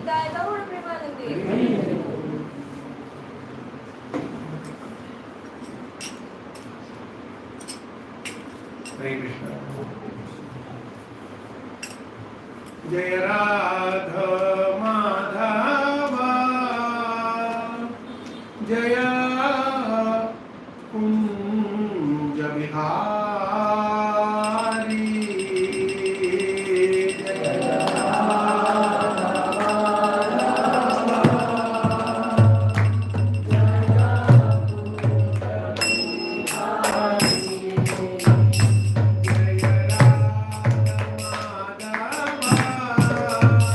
काय गौड प्रेमानंदी हरे कृष्ण। जय राधा माधवा जय कुंज बिहारी जय राधा माधवा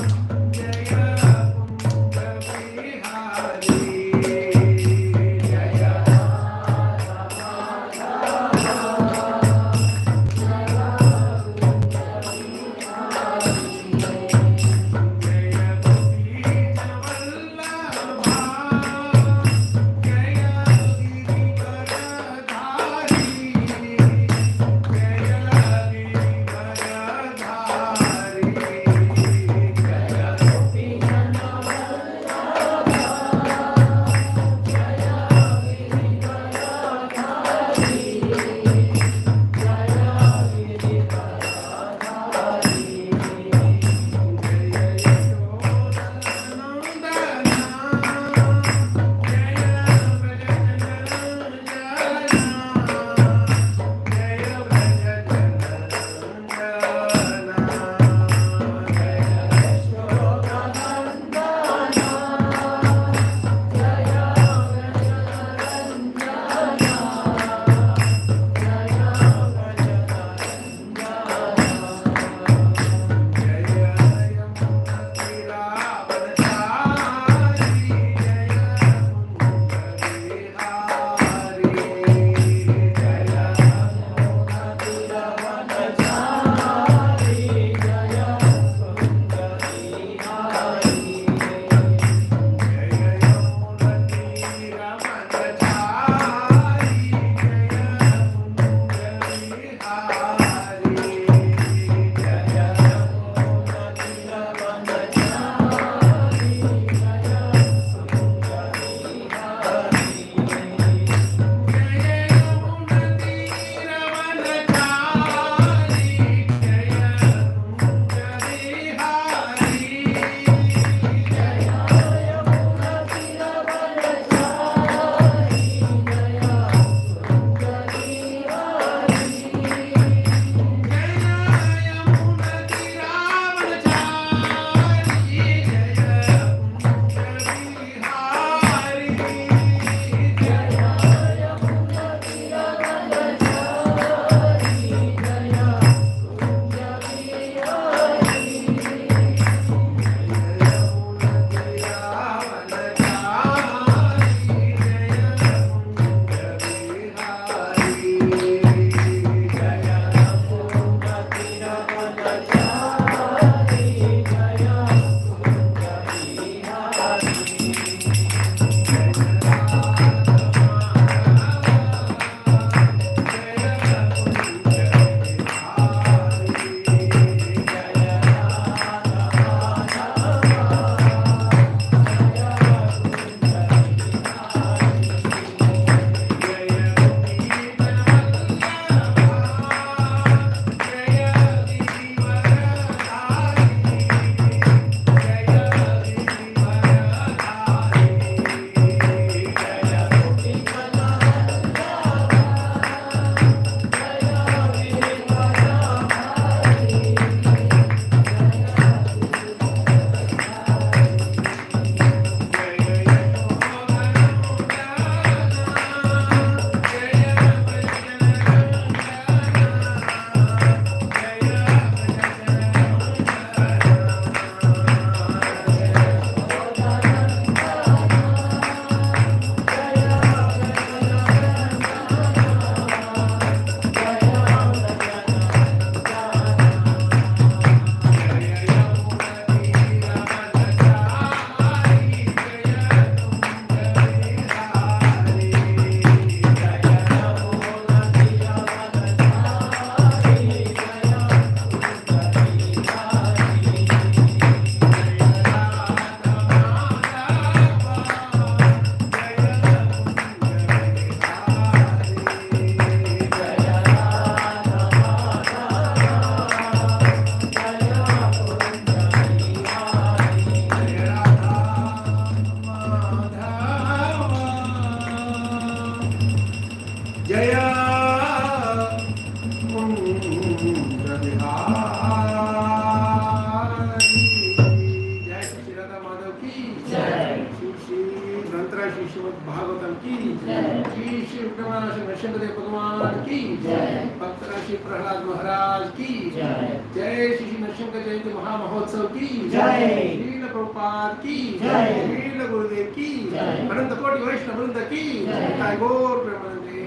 भागवतम की जय, श्री श्री नरसिंह भगवान की जय, भक्त श्री प्रहलाद महाराज की जय, जय श्री नरसिंह जयंती महामहोत्सव की जय, श्रील प्रभुपाद की जय, श्रील गुरुदेव की जय, अनंत कोटि वैष्णव वृंद की जय, गौर प्रेमानंदे।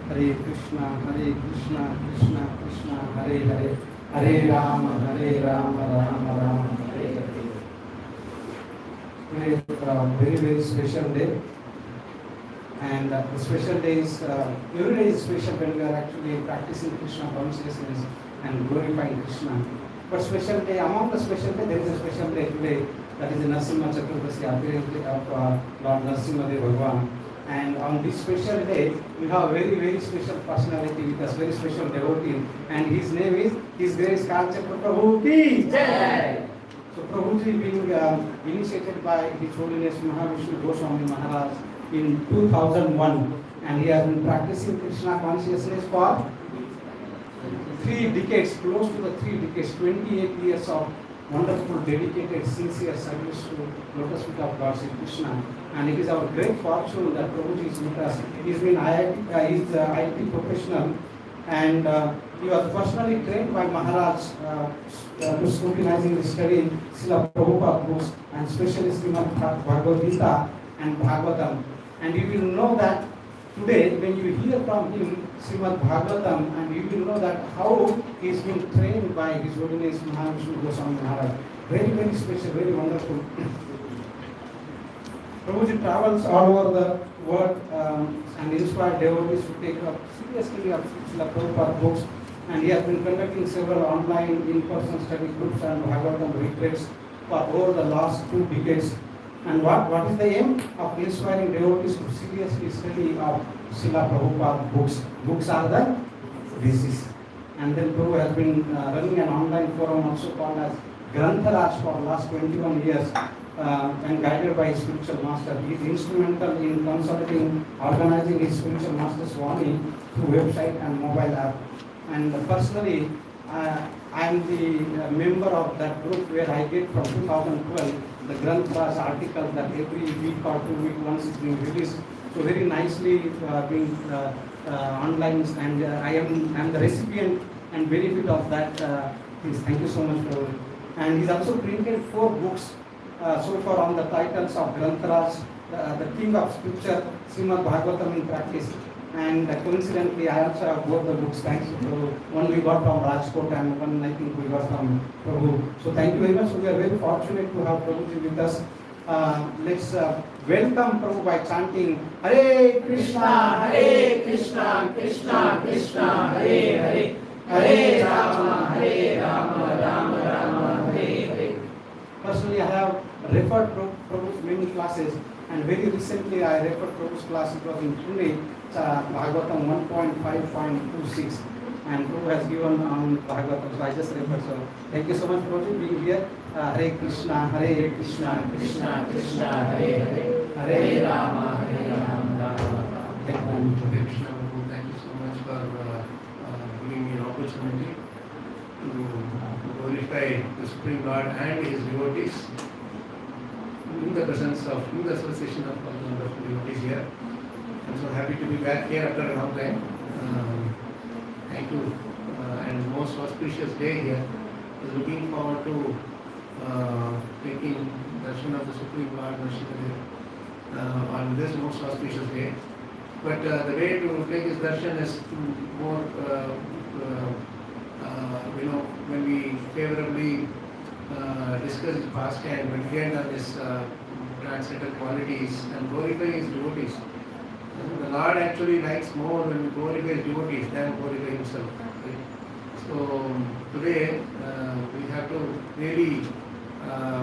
हरे कृष्णा कृष्णा कृष्णा हरे हरे, हरे Ram Ram Ram Hare Hare. Today is a very special day, and the special day is every day is special when we are actually practicing Krishna consciousness and glorifying Krishna. But special day, among the special day, there is a special day today, that is the Narasimha Chaturdashi, appearance of Lord Narasimha Bhagwan. And on this special day, we have a very special personality with us, very special devotee, and his name is His Grace Kalachakra Prabhu ki Jai. So Prabhuji being initiated by His Holiness Mahavishnu Goswami Maharaj in 2001, and he has been practicing Krishna consciousness for 3 decades, close to the 3 decades, 28 years of wonderful, dedicated, sincere service to lotus feet of God Sri Krishna. And it is our great fortune that Prabhuji is with us. He is an IT professional, and he was personally trained by Maharaj to scrutinizing the study in Srila Prabhupada books, and especially Srimad Bhagavad Gita and Bhagavatam. And you will know that today, when you hear from him Srimad Bhagavatam, and you will know that how he is being trained by His Holiness Mahavishnu Goswami Maharaj. Very special, very wonderful. Prabhuji travels all over the world and inspired devotees to take up seriously of Srila Prabhupada books, and he has been conducting several online in-person study groups and Bhagavatam retreats for over the last 2 decades. And what is the aim of inspiring devotees to seriously study of Srila Prabhupada books? Books are the basis. And then Prabhu has been running an online forum also called as Grantharaj for the last 21 years. And guided by his spiritual master. He is instrumental in consulting, organizing his spiritual master's Vani through website and mobile app. And personally, I am the member of that group where I get from 2012 the Granth article that every week or 2 weeks once is being released. So very nicely being online, and I am the recipient and benefit of that. Thank you so much, Prabhu. And he's also printed 4 books. So far on the titles of Grantharaj, the king of scripture, Srimad Bhagavatam in practice, and coincidentally I also have both the books, thanks to Prabhu. One we got from Rajkot and one I think we got from Prabhu. So thank you very much. We are very fortunate to have Prabhuji with us. Let's welcome Prabhu by chanting Hare Krishna, Krishna Krishna, Hare Hare, Hare Rama, Rama Rama, Hare Hare. Personally, I have referred Prabhu's many classes, and very recently I referred Prabhu's class. It was in Pune, Bhagavatam 1.5.26, and Prabhu has given on Bhagavatam, so I just referred. So thank you so much, Prabhu, being here. Hare Krishna, Krishna Krishna, Hare Hare, Hare Rama, Rama Rama. Thank you so much for giving me an opportunity to glorify the Supreme Lord and His devotees in the presence of, in the association of all the wonderful devotees here. I'm so happy to be back here after a long time. Thank you, and most auspicious day here. I was looking forward to taking darshan of the Supreme Lord on this most auspicious day. But the way to take his darshan is more, when we favorably discuss his pastime, meditate on his transcendental qualities and glorify his devotees. The Lord actually likes more when we glorify his devotees than glorify himself. Right? So today we have to really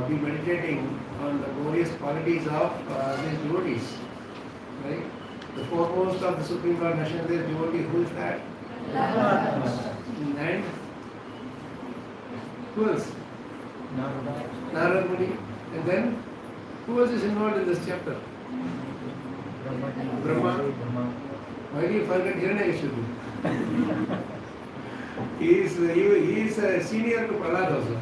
be meditating on the glorious qualities of his devotees. Right? The foremost of the Supreme Lord Narasimha devotee, who is that? And who else? Narad Muni. And then who else is involved in this chapter? Brahma. Why do you forget Hiranyakashipu? He is a senior to Prahlad also,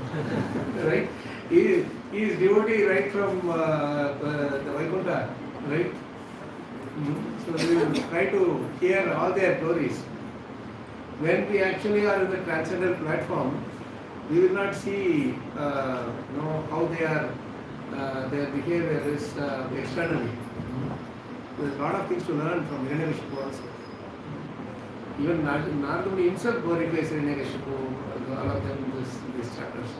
right? He is devotee right from the Vaikuntha, right? So we will try to hear all their glories. When we actually are in the transcendental platform, we will not see how their behavior is externally. There's a lot of things to learn from Hiranyakashipu also. Even Narada himself glorifies Hiranyakashipu, all of them in these chapters.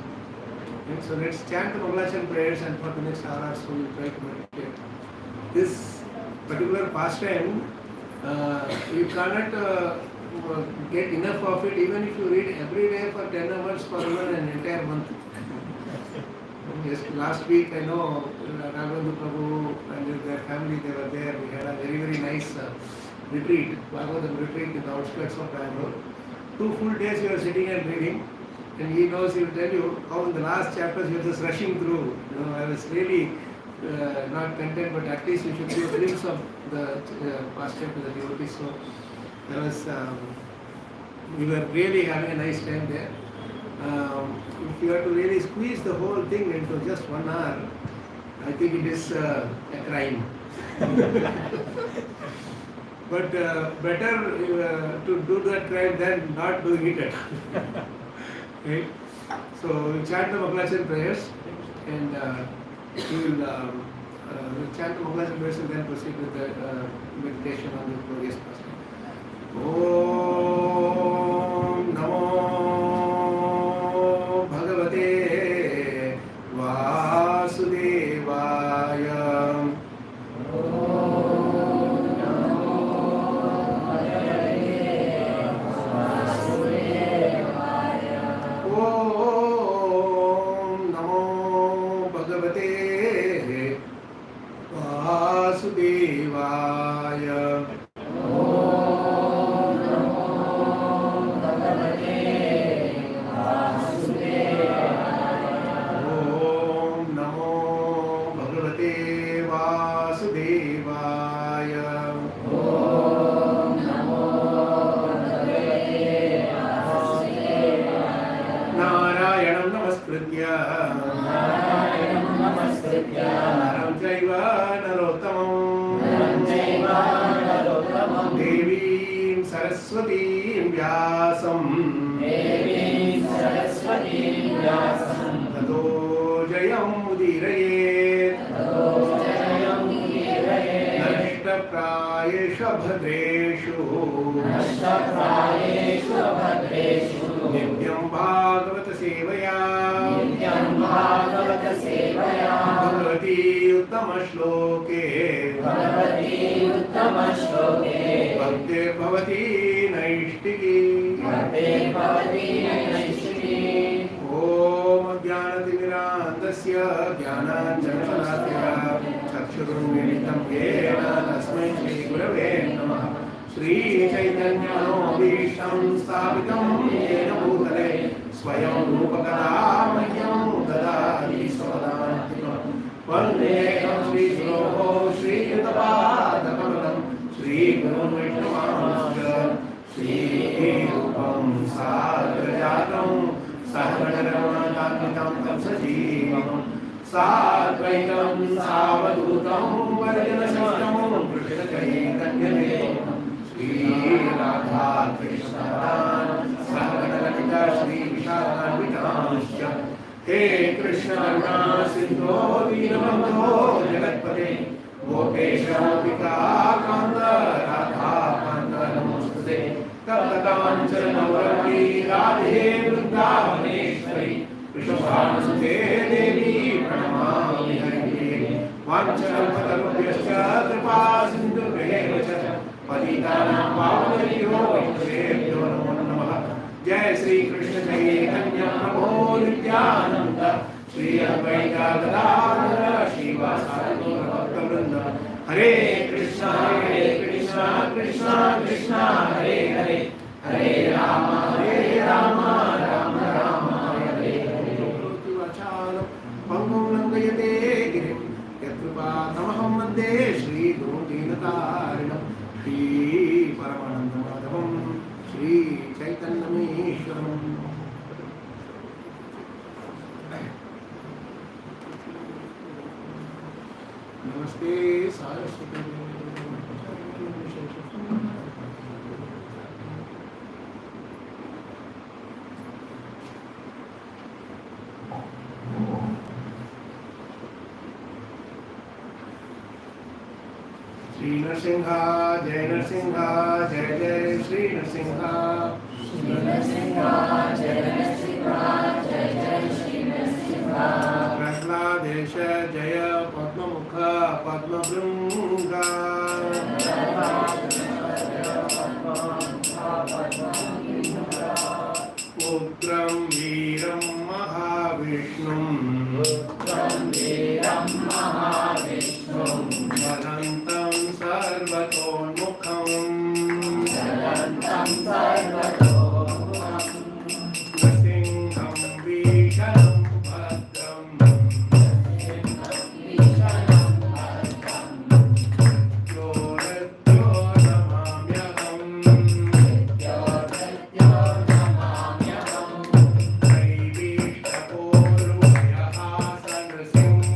And so let's chant the Mangalachan prayers, and for the next hour or so we'll try to meditate. This particular pastime, you cannot get enough of it even if you read every day for 10 hours for even an entire month. Just last week, I know Raghavendra Prabhu and their family, they were there. We had a very, very nice retreat, Bhagavatam retreat in the outskirts of Bangalore. 2 full days we were sitting and reading, and he knows, he will tell you how in the last chapters we were just rushing through. I was really not content, but at least we should give a glimpse of the pastime to the devotees. So there was, we were really having a nice time there. If you have to really squeeze the whole thing into just 1 hour, I think it is a crime. But better to do that crime than not doing it at all. Okay? So we'll chant the Mangalachan prayers, and we'll chant the Mangalachan prayers and then proceed with the meditation on the glorious pastime. Om Namo Bhagavate Vasudevaya. Nityam Bhagavata Sevaya Bhagavati Uttama Shloke Bhakti Bhavati Naishtiki Om Jnanatimirandasya Jnananjanasya Chakshurunmilitam Yena Tasmai Shri Gurave Namaha Shri Chaitanya Bhisham Sthapitam Yena Bhutale Swayam Rupakadamahyam Dadadi Svadantikam Vandeham Shri Guroho Shri Yutapadakamalam Shri Gurun Vaishnavamsya Shri Rupam Sagrajatam Sahaganaramanatakmitam Tapsajivam Sadvaitam Savadutam Varjanashyam Krishna Chaitanya Shri Radha Krishna Sahaganalita Shri Vishakhanvitamsya He Krishna Karuna Sindho Dinabandho Jagatpate Gopesha Gopika Kanda Radha Kanda Namostute Taptakanchana Navratri Radhe Vrindavaneshwari Vishwabhanasute Devi Pranamami Hari Vanchakalpatarubhyascha Kripa Sindhubhyevacha Patitanam Pavanebhyo Vaishnavebhyo Namo Namaha Jai Sri Krishna Chaitanya Prabhu Nityananda Shri Advaita Gadadhara Shivasadi Bhaktivinoda Hare Krishna Krishna Krishna Hare Hare Hare Rama Rama Rama Hare Hare Pangam Langayate Girim Yatrupa Tamaham Mande Shri Guru Dinatarinam Shri परमानंद माधवम श्री चैतन्यमीश्वरम। नमस्ते सारस्वती। श्री नरसिंहा जय नरसिंहा जय जय श्री नरसिंहा। श्री नरसिंहा जय नरसिंहा जय जय श्री नरसिंहा। प्रह्लादेश जय पद्ममुख पद्मभृंगा। उग्रं वीरं महाविष्णुं अनन्तं सर्वतोन्मुखं नृसिंहं भीषणं भद्रं योरद्यो नमाम्यहम् दैवीष्टपूर्वयः सनृसिंहरूपम्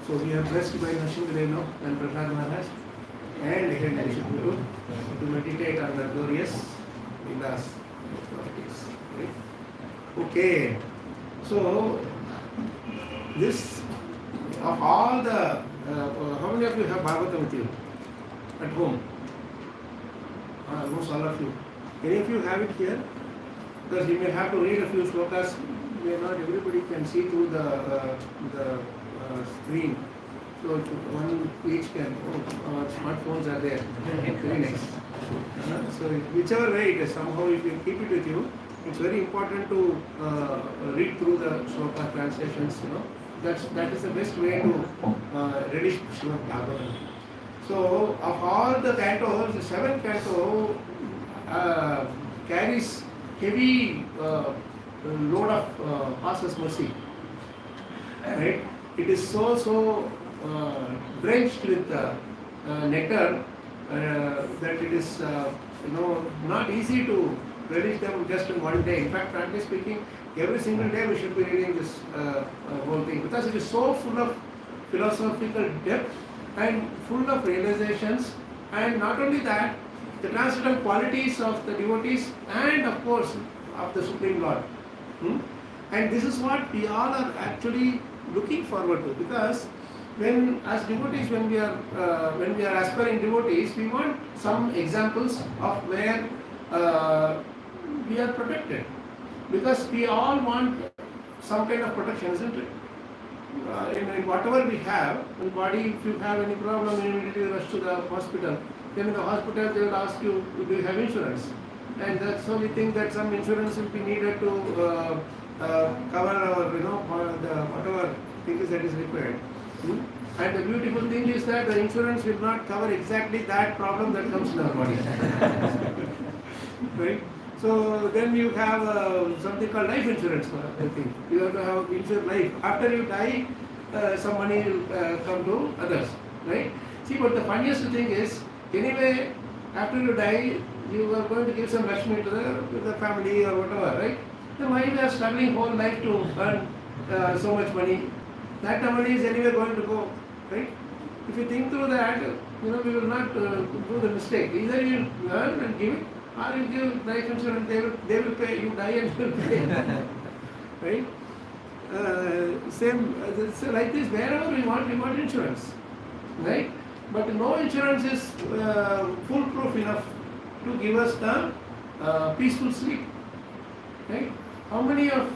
So we are blessed by Narasimha and Prasad Maharaj and Hindusha Guru to meditate on the glorious Vilas of this. Right? Okay. So this of all the how many of you have Bhagavatam with you at home? Almost all of you. Any of you have it here? Because you may have to read a few slokas. Not everybody can see through the screen. So one each can. Smartphones are there. Very nice. So whichever way it is, somehow if you keep it with you, it's very important to read through the sloka translations. That is the best way to relish Srimad Bhagavatam. So of all the cantos, the seventh canto carries heavy load of passes mercy. Right? It is so drenched with nectar that it is not easy to relish them just in one day. In fact, frankly speaking, every single day we should be reading this whole thing because it is so full of philosophical depth and full of realizations, and not only that, the transcendental qualities of the devotees and of course of the Supreme Lord. And this is what we all are actually looking forward to, because when as devotees, when we are aspiring devotees, we want some examples of where we are protected, because we all want some kind of protection, isn't it? In whatever we have in body, if you have any problem, you immediately rush to the hospital. Then in the hospital they will ask you, do you have insurance? And so we think that some insurance will be needed to cover our, whatever things that is required. And the beautiful thing is that the insurance will not cover exactly that problem that comes in our body. Right? So then you have something called life insurance, I think. You have to have insured life. After you die, some money will come to others. Right? See, but the funniest thing is, anyway, after you die, you are going to give some Lakshmi to the family or whatever, right? Then why we are struggling whole life to earn so much money? That money is anyway going to go, right? If you think through that, we will not do the mistake. Either you earn and give it, or you give life insurance, they will pay, you die and they will pay. Right? So like this, wherever we want insurance. Right? But no insurance is foolproof enough to give us the peaceful sleep. Right? How many of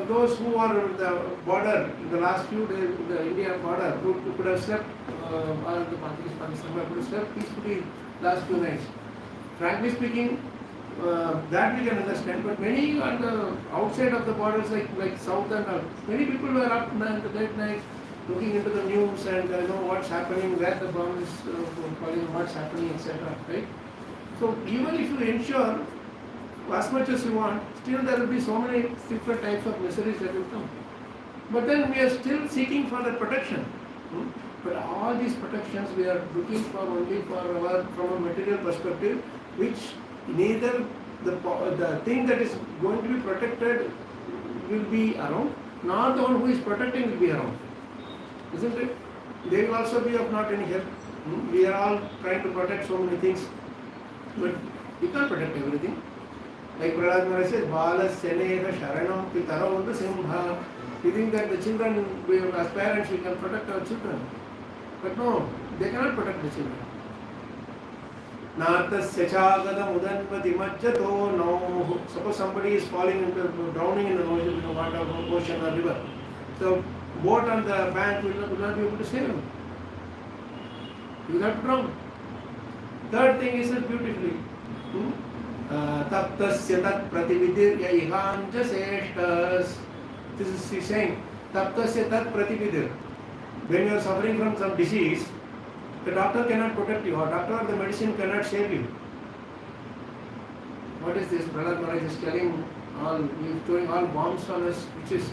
those who are on the border, in the last few days, the India border, who could have slept, or the Pakistan could have slept peacefully last few nights? Frankly speaking, that we can understand, but many on the outside of the borders, like south and north, many people were up in the late night looking into the news and know what's happening, where the bomb is falling, what's happening, etc. Right? So even if you ensure as much as you want, still there will be so many different types of miseries that will come. But then we are still seeking for that protection. But all these protections we are looking for only from a material perspective, which neither the thing that is going to be protected will be around, nor the one who is protecting will be around. Isn't it? They will also be of not any help. We are all trying to protect so many things, but we can't protect everything. Like Prahlad Maharaj says, Bala Seneha Sharanam Pitaro Simha. We think that the children, as parents, we can protect our children. But no, they cannot protect the children. Natasya Chagada Mudanpati Majjato. No. Suppose somebody is drowning in the ocean or river. So boat on the bank will not be able to save him. He will have to drown. Third thing is beautifully. Taptasya tat pratividir yaiham jaseshtas. This is he saying. Taptasya tat pratividir. When you are suffering from some disease, the doctor cannot protect you, or doctor or the medicine cannot save you. What is this? Prahlad Maharaj is telling he is throwing all bombs on us, which is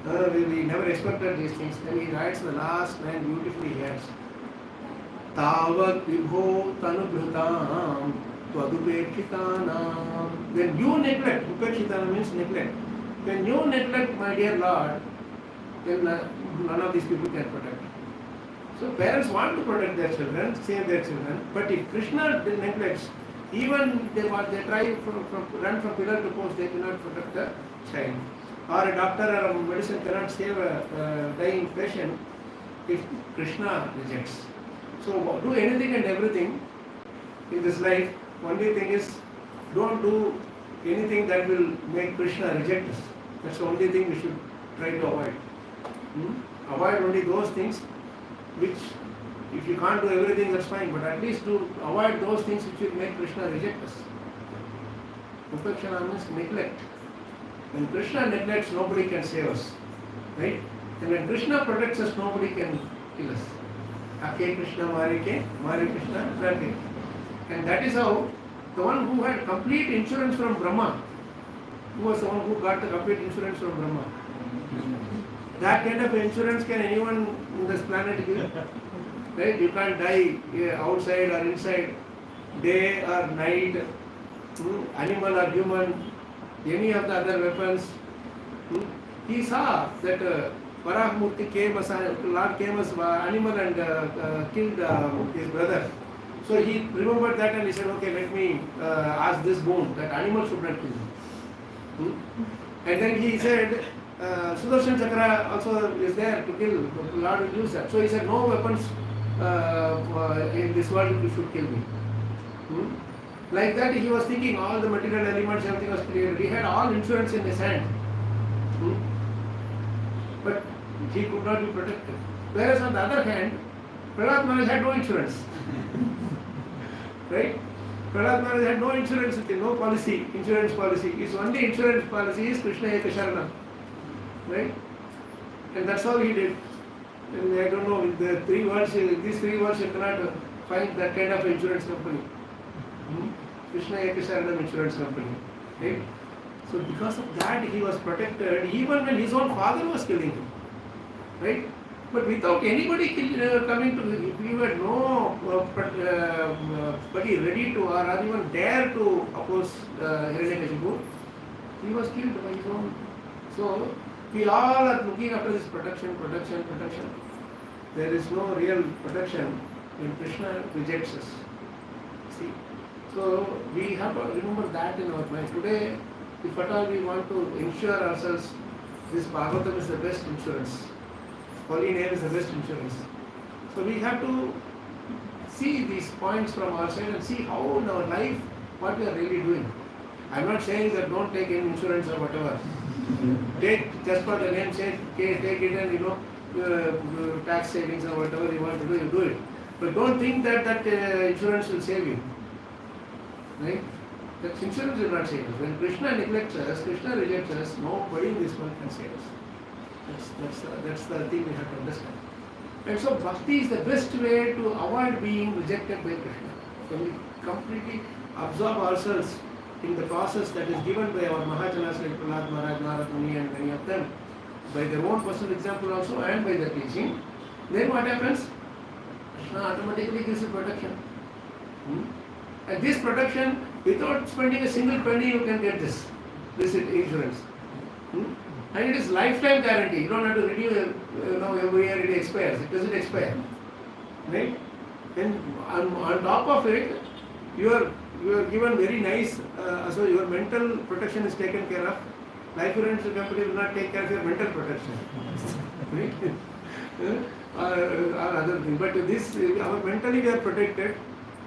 we never expected these things. Then he writes the last line beautifully. He adds, Tavat vibho tanubhritam tvadupekshitanam. When you neglect, upekshitanam means neglect. When you neglect, my dear Lord, then none of these people can protect. So parents want to protect their children, save their children, but if Krishna neglects, even they try run from pillar to post, they cannot protect the child. Or a doctor or a medicine cannot save a dying patient if Krishna rejects. So do anything and everything in this life. Only thing is, don't do anything that will make Krishna reject us. That's the only thing we should try to avoid. Avoid only those things which, if you can't do everything, that's fine, but at least do avoid those things which will make Krishna reject us. Upekshana means neglect. When Krishna neglects, nobody can save us. Right? And when Krishna protects us, nobody can kill us. Ake Krishna Mare Krishna Rake. And that is how the one who had complete insurance from Brahma, who was the one who got the complete insurance from Brahma. That kind of insurance can anyone in this planet give? Right? You can't die outside or inside, day or night, animal or human, any of the other weapons. He saw that Parahmurti came as Lord came as animal and killed his brother. So he remembered that and he said, okay, let me ask this boon, that animal should not kill me. And then he said, Sudarshan Chakra also is there to kill, the Lord will use that. So he said, no weapons in this world should kill me. Like that he was thinking all the material elements, everything was created. He had all insurance in his hand. But he could not be protected. Whereas on the other hand, Prahlad Maharaj had no insurance. Right? Prahlad Maharaj had no insurance, no policy, insurance policy. His only insurance policy is Krishna Eka Sharana. Right? And that's all he did. And I don't know, in the these three words you cannot find that kind of insurance company. Krishna Eka Sharanam insurance company. Right? So because of that he was protected even when his own father was killing him. Right? But without anybody coming to him, if he had nobody ready to or even dare to oppose Hiranyakashipu, he was killed by his own. So we all are looking after this protection. There is no real protection when Krishna rejects us. See? So we have to remember that in our mind. Today, if at all we want to ensure ourselves, this Bhagavatam is the best insurance. Holy name is the best insurance. So we have to see these points from our side and see how in our life, what we are really doing. I am not saying that don't take any insurance or whatever. Take, just for the name sake, take it and tax savings or whatever you want to do, you do it. But don't think that insurance will save you. Right? That insurance will not save us. When Krishna neglects us, Krishna rejects us, nobody in this world can save us. That's the thing we have to understand. And so bhakti is the best way to avoid being rejected by Krishna. When we completely absorb ourselves in the process that is given by our Mahajanas like Prahlad Maharaj, Narad Muni and many of them, by their own personal example also and by the teaching, then what happens? Krishna automatically gives you protection. And this protection, without spending a single penny, you can get this insurance. And it is lifetime guarantee. You don't have to renew every year it expires. It doesn't expire. Right? And on top of it, you are given very nice, so your mental protection is taken care of. Life insurance company will not take care of your mental protection. Right? or other thing. But this, our mentally we are protected,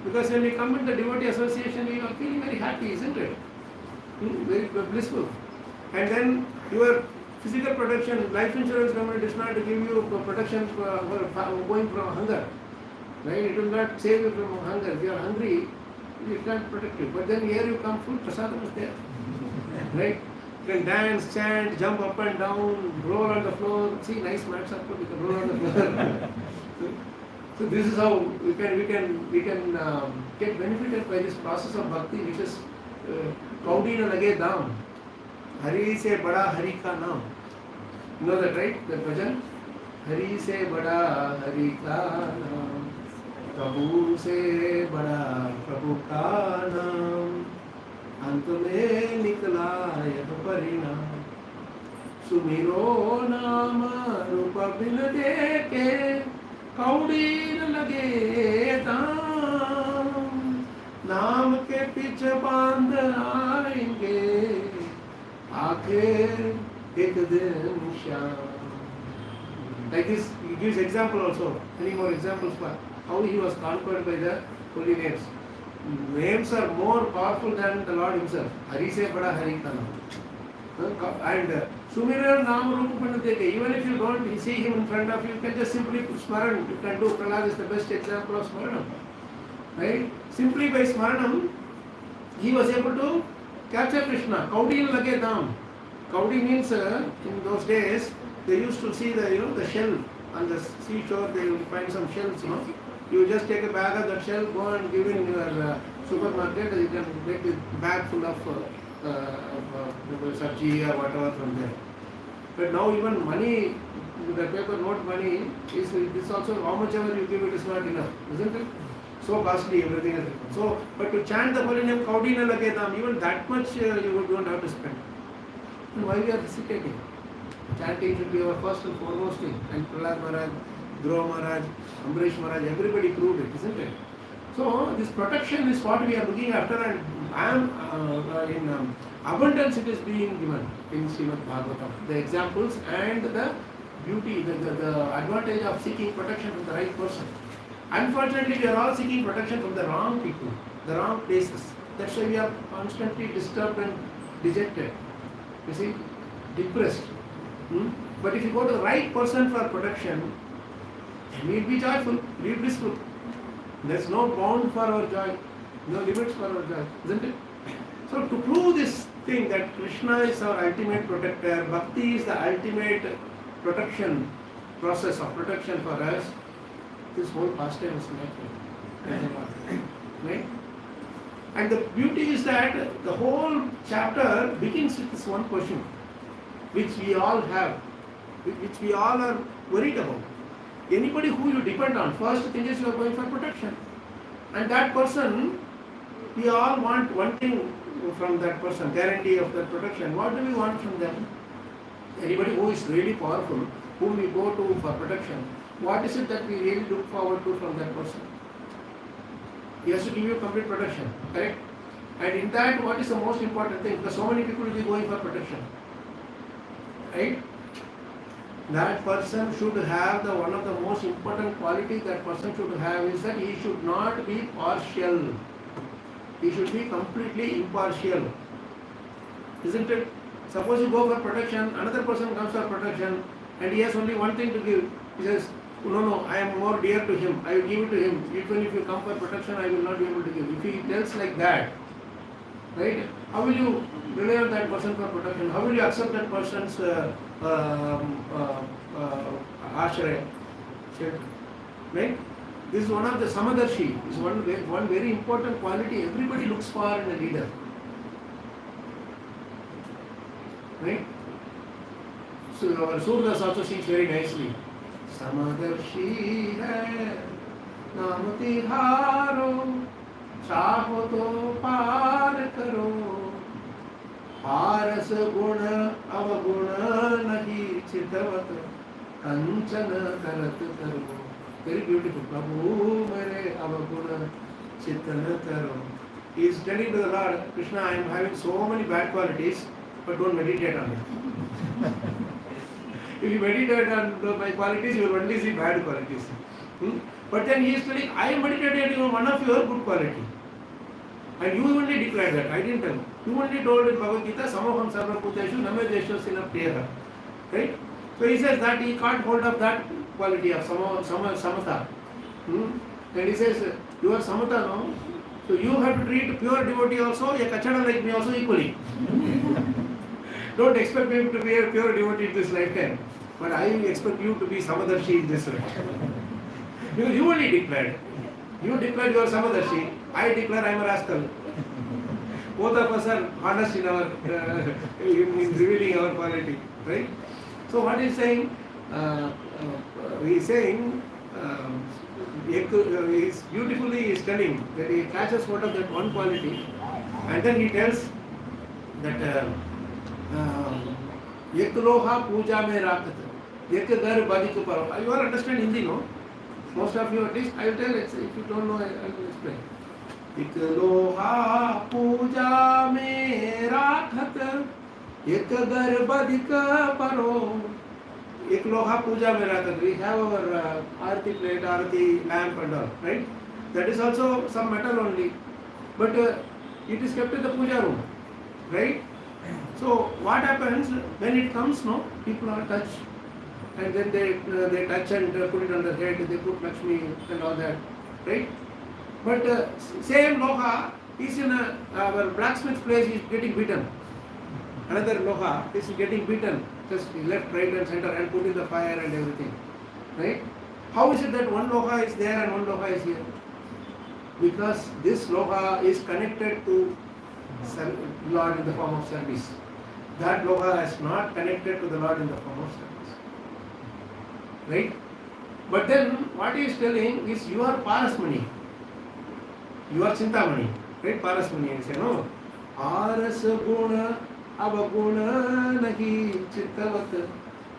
because when we come in the devotee association, we are feeling very happy, isn't it? Very blissful. And then your physical protection, life insurance company does not give you protection for going from hunger. Right? It will not save you from hunger. If you are hungry, it can't protect you. But then here you come, full prasadam is there. Right? You can dance, chant, jump up and down, roll on the floor. See, nice mats are put, you can roll on the floor. So this is how we can get benefited by this process of bhakti, which is Kaudi na lage daam. Hari se bada Hari ka naam. You know that, right? That bhajan? Hari se bada Hari ka naam. Prabhu se bada Prabhu ka naam. अंत में निकला यह परिणाम. सुमिरो नाम रूप बिन देखे कौड़ी न लगे दाम नाम के पीछे बांध आएंगे आखिर एक दिन शाम. Like this, he gives example also. Any more examples for how he was conquered by the holy names? Names are more powerful than the Lord himself. Hari se bada Hari ka naam. And Sumira Naam Rupa Panadeke, even if you don't see him in front of you, you can just simply Smaran. You can do. Prahlad is the best example of Smaranam. Right? Simply by Smaranam, he was able to capture Krishna. Kaudi lage dam. Kaudi means in those days they used to see the shell on the seashore. They will find some shells. You just take a bag of that shell, go and give in your supermarket. You can make a bag full of sabji or whatever from there. But now even money, the paper note money is also how much ever you give it is not enough, isn't it? So costly, everything is. So, but to chant the holy name Kaudi na lage dam, even that much you don't have to spend. And why we are hesitating? Chanting should be our first and foremost thing. And Prahlad Maharaj, Dhruva Maharaj, Ambarish Maharaj, everybody proved it, isn't it? So this protection is what we are looking after, and in abundance it is being given in Srimad Bhagavatam. The examples and the beauty, the advantage of seeking protection from the right person. Unfortunately, we are all seeking protection from the wrong people, the wrong places. That's why we are constantly disturbed and dejected. You see, depressed. But if you go to the right person for protection, we will be joyful, we will be blissful. There is no bound for our joy, no limits for our joy, isn't it? So to prove this thing that Krishna is our ultimate protector, Bhakti is the ultimate protection, process of protection for us, this whole pastime is natural. Right? And the beauty is that the whole chapter begins with this one question, which we all have, which we all are worried about. Anybody who you depend on, first thing is you are going for protection. And that person, we all want one thing from that person, guarantee of that protection. What do we want from them? Anybody who is really powerful, whom we go to for protection, what is it that we really look forward to from that person? He has to give you complete protection, correct? And in that, what is the most important thing? Because so many people will be going for protection, right? That person should have one of the most important qualities that person should have is that he should not be partial. He should be completely impartial. Isn't it? Suppose you go for protection, another person comes for protection, and he has only one thing to give. He says, no, I am more dear to him, I will give it to him. Even if you come for protection, I will not be able to give. If he tells like that, right, how will you rely on that person for protection? How will you accept that person's ashraya? Right? This is one of the Samadarshi, is one very important quality everybody looks for in a leader. Right? So our Surdas also sings very nicely. Samadarshi hai naam tiharo चाहो तो पार करो पारस गुण अवगुण नहीं चितवत कंचन करत करो. Very beautiful. Prabhu mere avaguna चितन करो. He is telling to the Lord, Krishna, I am having so many bad qualities, but don't meditate on it. If you meditate on my qualities, you will only see bad qualities. But then he is telling, I am meditating on one of your good quality. And you only declared that, I didn't tell you. You only told in Bhagavad Gita, Samoham Sarva Bhuteshu Namedeshu Sinapriyaha. Right? So he says that he can't hold up that quality of Samatha. And he says, you are Samatha, no? So you have to treat pure devotee also, a kachada like me also equally. Don't expect me to be a pure devotee in this lifetime. But I expect you to be Samadarshi in this lifetime. You only declared. You declared you are Samadarshi. I declare I am a rascal. Both of us are honest in our in revealing our quality, right? So what he is saying? He is saying is beautifully is telling that he catches hold of that one quality, and then he tells that एक लोहा पूजा में राखत, एक घर बदिक परो. You all understand Hindi, no? Most of you at least. I will tell it. If you don't know, I will explain. एक लोहा पूजा में राखत, एक घर बदिक परो. एक लोहा पूजा में राखत. We have our arati plate, arati lamp and all, right? That is also some metal only, but it is kept in the puja room, right? So what happens when it comes? No, people are touched, and then they touch and put it on their head. They put Lakshmi and all that, right? But same loha is in our blacksmith place is getting beaten. Another loha is getting beaten, just left, right, and center, and put in the fire and everything, right? How is it that one loha is there and one loha is here? Because this loha is connected to Lord in the form of service. That loha is not connected to the Lord in the form of service, right? But then what he is telling is you are parasmani, you are chintamani, right? Parasmani, you say, no? Aras guna avaguna nahi chittavat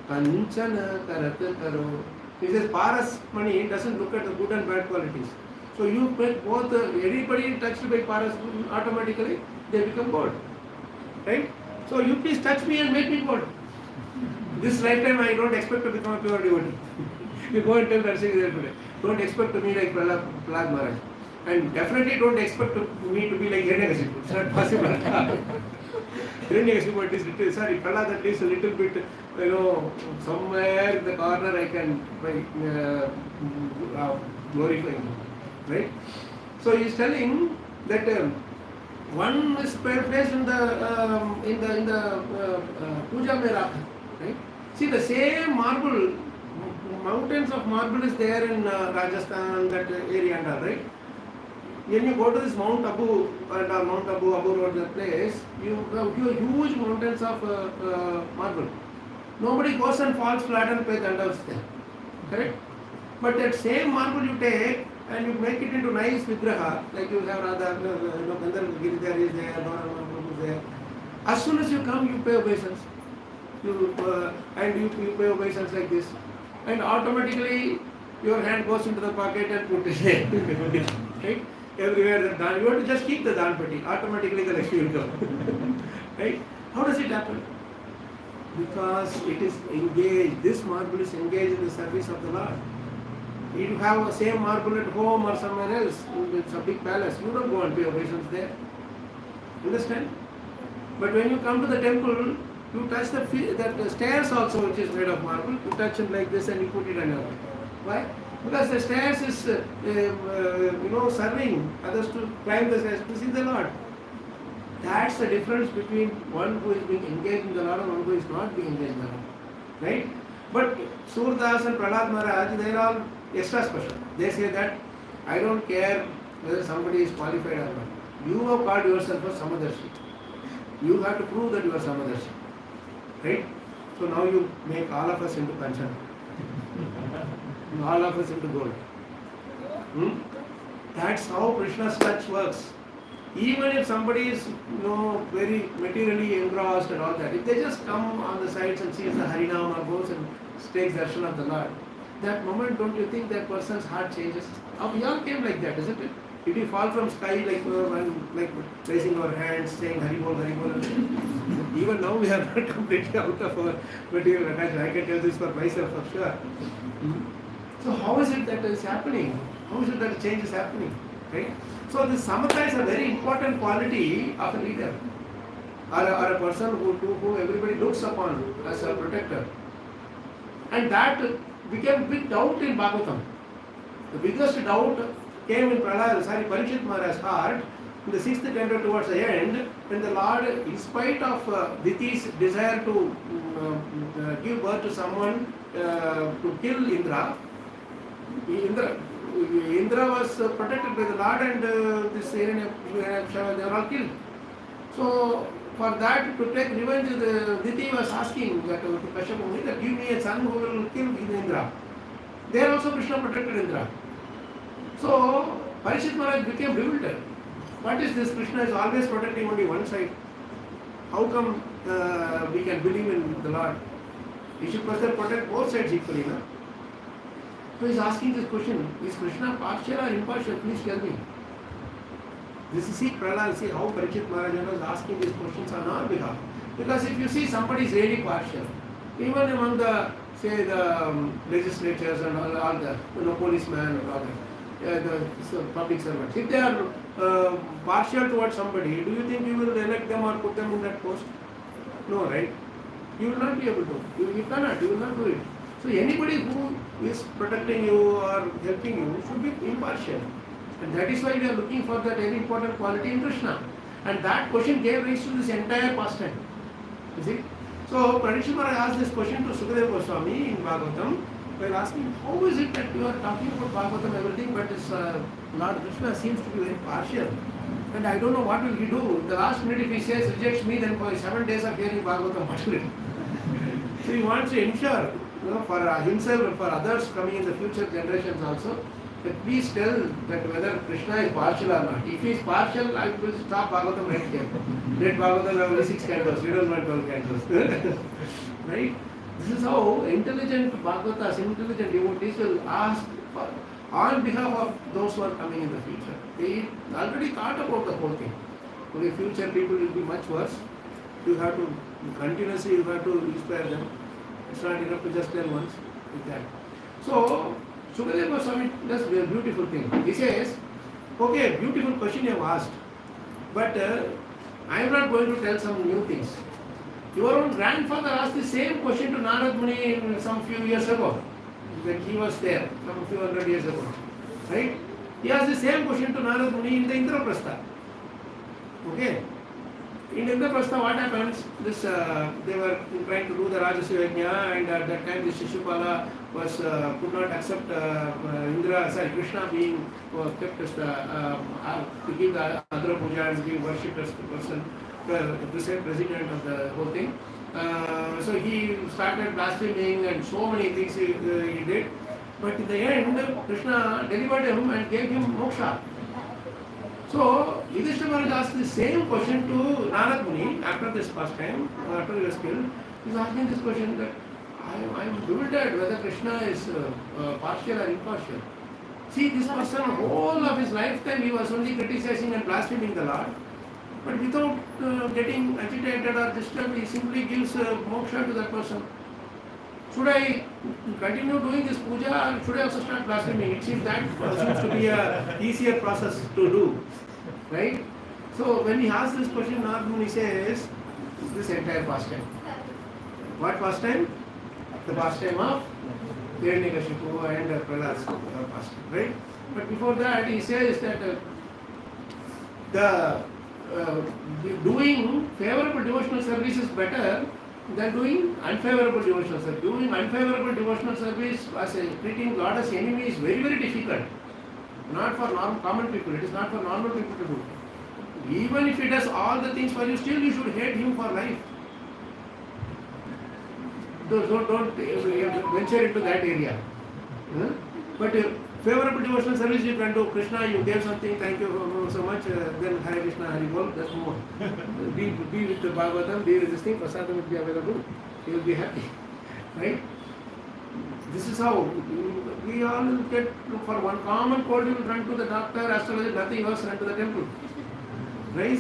kanchana karat karo. He says parasmani doesn't look at the good and bad qualities. So you make both, anybody touched by paras, automatically they become God, right? So you please touch me and make me God. This lifetime I don't expect to become a pure devotee. You go and tell Narasimha there today. Don't expect to be like Prahlad Maharaj. And definitely don't expect me to be like Hiranyakashipu. It's not possible. Hiranyakashipu, it is little, sorry, Prahlad at least a little bit, somewhere in the corner I can glorify him. Right? So he is telling that one is placed in the puja mein rakha, right? See, the same marble, mountains of marble is there in Rajasthan, that area and all, right? When you go to this Mount Abu and Mount Abu Road, that place, you have huge mountains of marble. Nobody goes and falls flat and pays dandavats there, correct? But that same marble you take and you make it into nice vigraha, like you have Radha, Gandhar Giridhar is there, Narasimha is there. As soon as you come, you pay obeisance. You pay obeisance like this, and automatically your hand goes into the pocket and put it there. Right? Everywhere the dan, you have to just keep the dan patti. Automatically the Lakshmi will come. Right? How does it happen? Because it is engaged. This marble is engaged in the service of the Lord. You have the same marble at home or somewhere else, it's a big palace, you don't go and pay obeisance there. Understand? But when you come to the temple, you touch the stairs also, which is made of marble, you touch it like this and you put it on your head. Why? Because the stairs is, serving others to climb the stairs to see the Lord. That's the difference between one who is being engaged in the Lord and one who is not being engaged in the Lord. Right? But Surdas and Prahlad Maharaj, they are all extra special. They say that I don't care whether somebody is qualified or not. You have called yourself as Samadarshi. You have to prove that you are Samadarshi. Right? So now you make all of us into Kanchan. All of us into gold. That's how Krishna's touch works. Even if somebody is very materially engrossed and all that, if they just come on the sides and sees the Harinam or goes and takes darshan of the Lord, that moment, don't you think that person's heart changes? We all came like that, isn't it? Did we fall from sky like raising our hands, saying Haribol, Haribol? Even now we are not completely out of our material attachment. I can tell this for myself for sure. So how is it that is happening? How is it that change is happening? Right? So this samatha is a very important quality of a leader or a person who everybody looks upon as a protector. And that became big doubt in Bhagavatam. The biggest doubt came in Parikshit Maharaj's heart in the 6th canto towards the end, when the Lord, in spite of Diti's desire to give birth to someone to kill Indra was protected by the Lord, and this Hiranyakashipu, they were all killed. So for that, to take revenge, Diti was asking that to Kashyapa, that give me a son who will kill Indra. There also Krishna protected Indra. So Parikshit Maharaj became bewildered. What is this? Krishna is always protecting only one side. How come we can believe in the Lord. We should protect both sides equally. No? So he's asking this question, is Krishna partial or impartial? Please tell me. This is Prahlad, see how Parikshit Maharaj was asking these questions on our behalf. Because if you see somebody is really partial, even among the, say, the legislatures and all the, policemen and all the public servants, if they are partial towards somebody, do you think you will elect them or put them in that post? No, right? You will not be able to. You cannot. You will not do it. So anybody who is protecting you or helping you should be impartial. And that is why we are looking for that very important quality in Krishna. And that question gave rise to this entire pastime. You see? So Parikshit Maharaj asked this question to Sukadeva Goswami in Bhagavatam, while asking, how is it that you are talking about Bhagavatam everything, but this Lord Krishna seems to be very partial. And I don't know what will he do. The last minute if he says rejects me, then for 7 days of hearing Bhagavatam, what will it? So he wants to ensure, for himself and for others coming in the future generations also, that please tell that whether Krishna is partial or not. If he is partial, I will stop Bhagavatam right here. Let Bhagavatam have only 6 candles, we don't want 12 candles. Right? This is how intelligent Bhagavatas, intelligent devotees will ask for, on behalf of those who are coming in the future. They already thought about the whole thing. Okay, future people will be much worse. You have to continuously, you have to inspire them. It's not enough to just tell once with that. So, Sukadeva Goswami does a beautiful thing. He says, okay, beautiful question you have asked, but I am not going to tell some new things. Your own grandfather asked the same question to Narad Muni some few years ago, when he was there, some few hundred years ago. Right? He asked the same question to Narad Muni in the Indraprastha. Okay? In Indraprastha, what happens? This they were trying to do the Rajasya Yajna, and at that time, this Shishupala was could not accept Krishna being kept as to give the Adra Puja and be worshipped as the person, the president of the whole thing. So he started blaspheming and so many things he did. But in the end, Krishna delivered him and gave him moksha. So, Yudhishthira Maharaj asked the same question to Narad Muni after this pastime, after he was killed. He is asking this question that I am bewildered whether Krishna is partial or impartial. See, this person, whole of his lifetime, he was only criticizing and blaspheming the Lord. But without getting agitated or disturbed, he simply gives moksha to that person. Should I continue doing this puja or should I also start blaspheming? It seems that seems to be an easier process to do. Right? So when he asks this question, Narad Muni says, this entire pastime. What pastime? The pastime of Hiranyakashipu and Prahlad's pastime. Right? But before that, he says that doing favorable devotional service is better than doing unfavorable devotional service. Doing unfavorable devotional service as treating Lord as enemy is very, very difficult. Not for common people. It is not for normal people to do. Even if he does all the things for you, still you should hate him for life. Don't venture into that area. But favorable devotional service you can do. Krishna, you gave something, thank you so much. Then Hare Krishna, Hari Bol, that's more. Be with the Bhagavatam, be with this thing, prasadam will be available. You will be happy. Right? This is how we all get, for one common cold, you will run to the doctor, astrologer, nothing else, run to the temple. Right?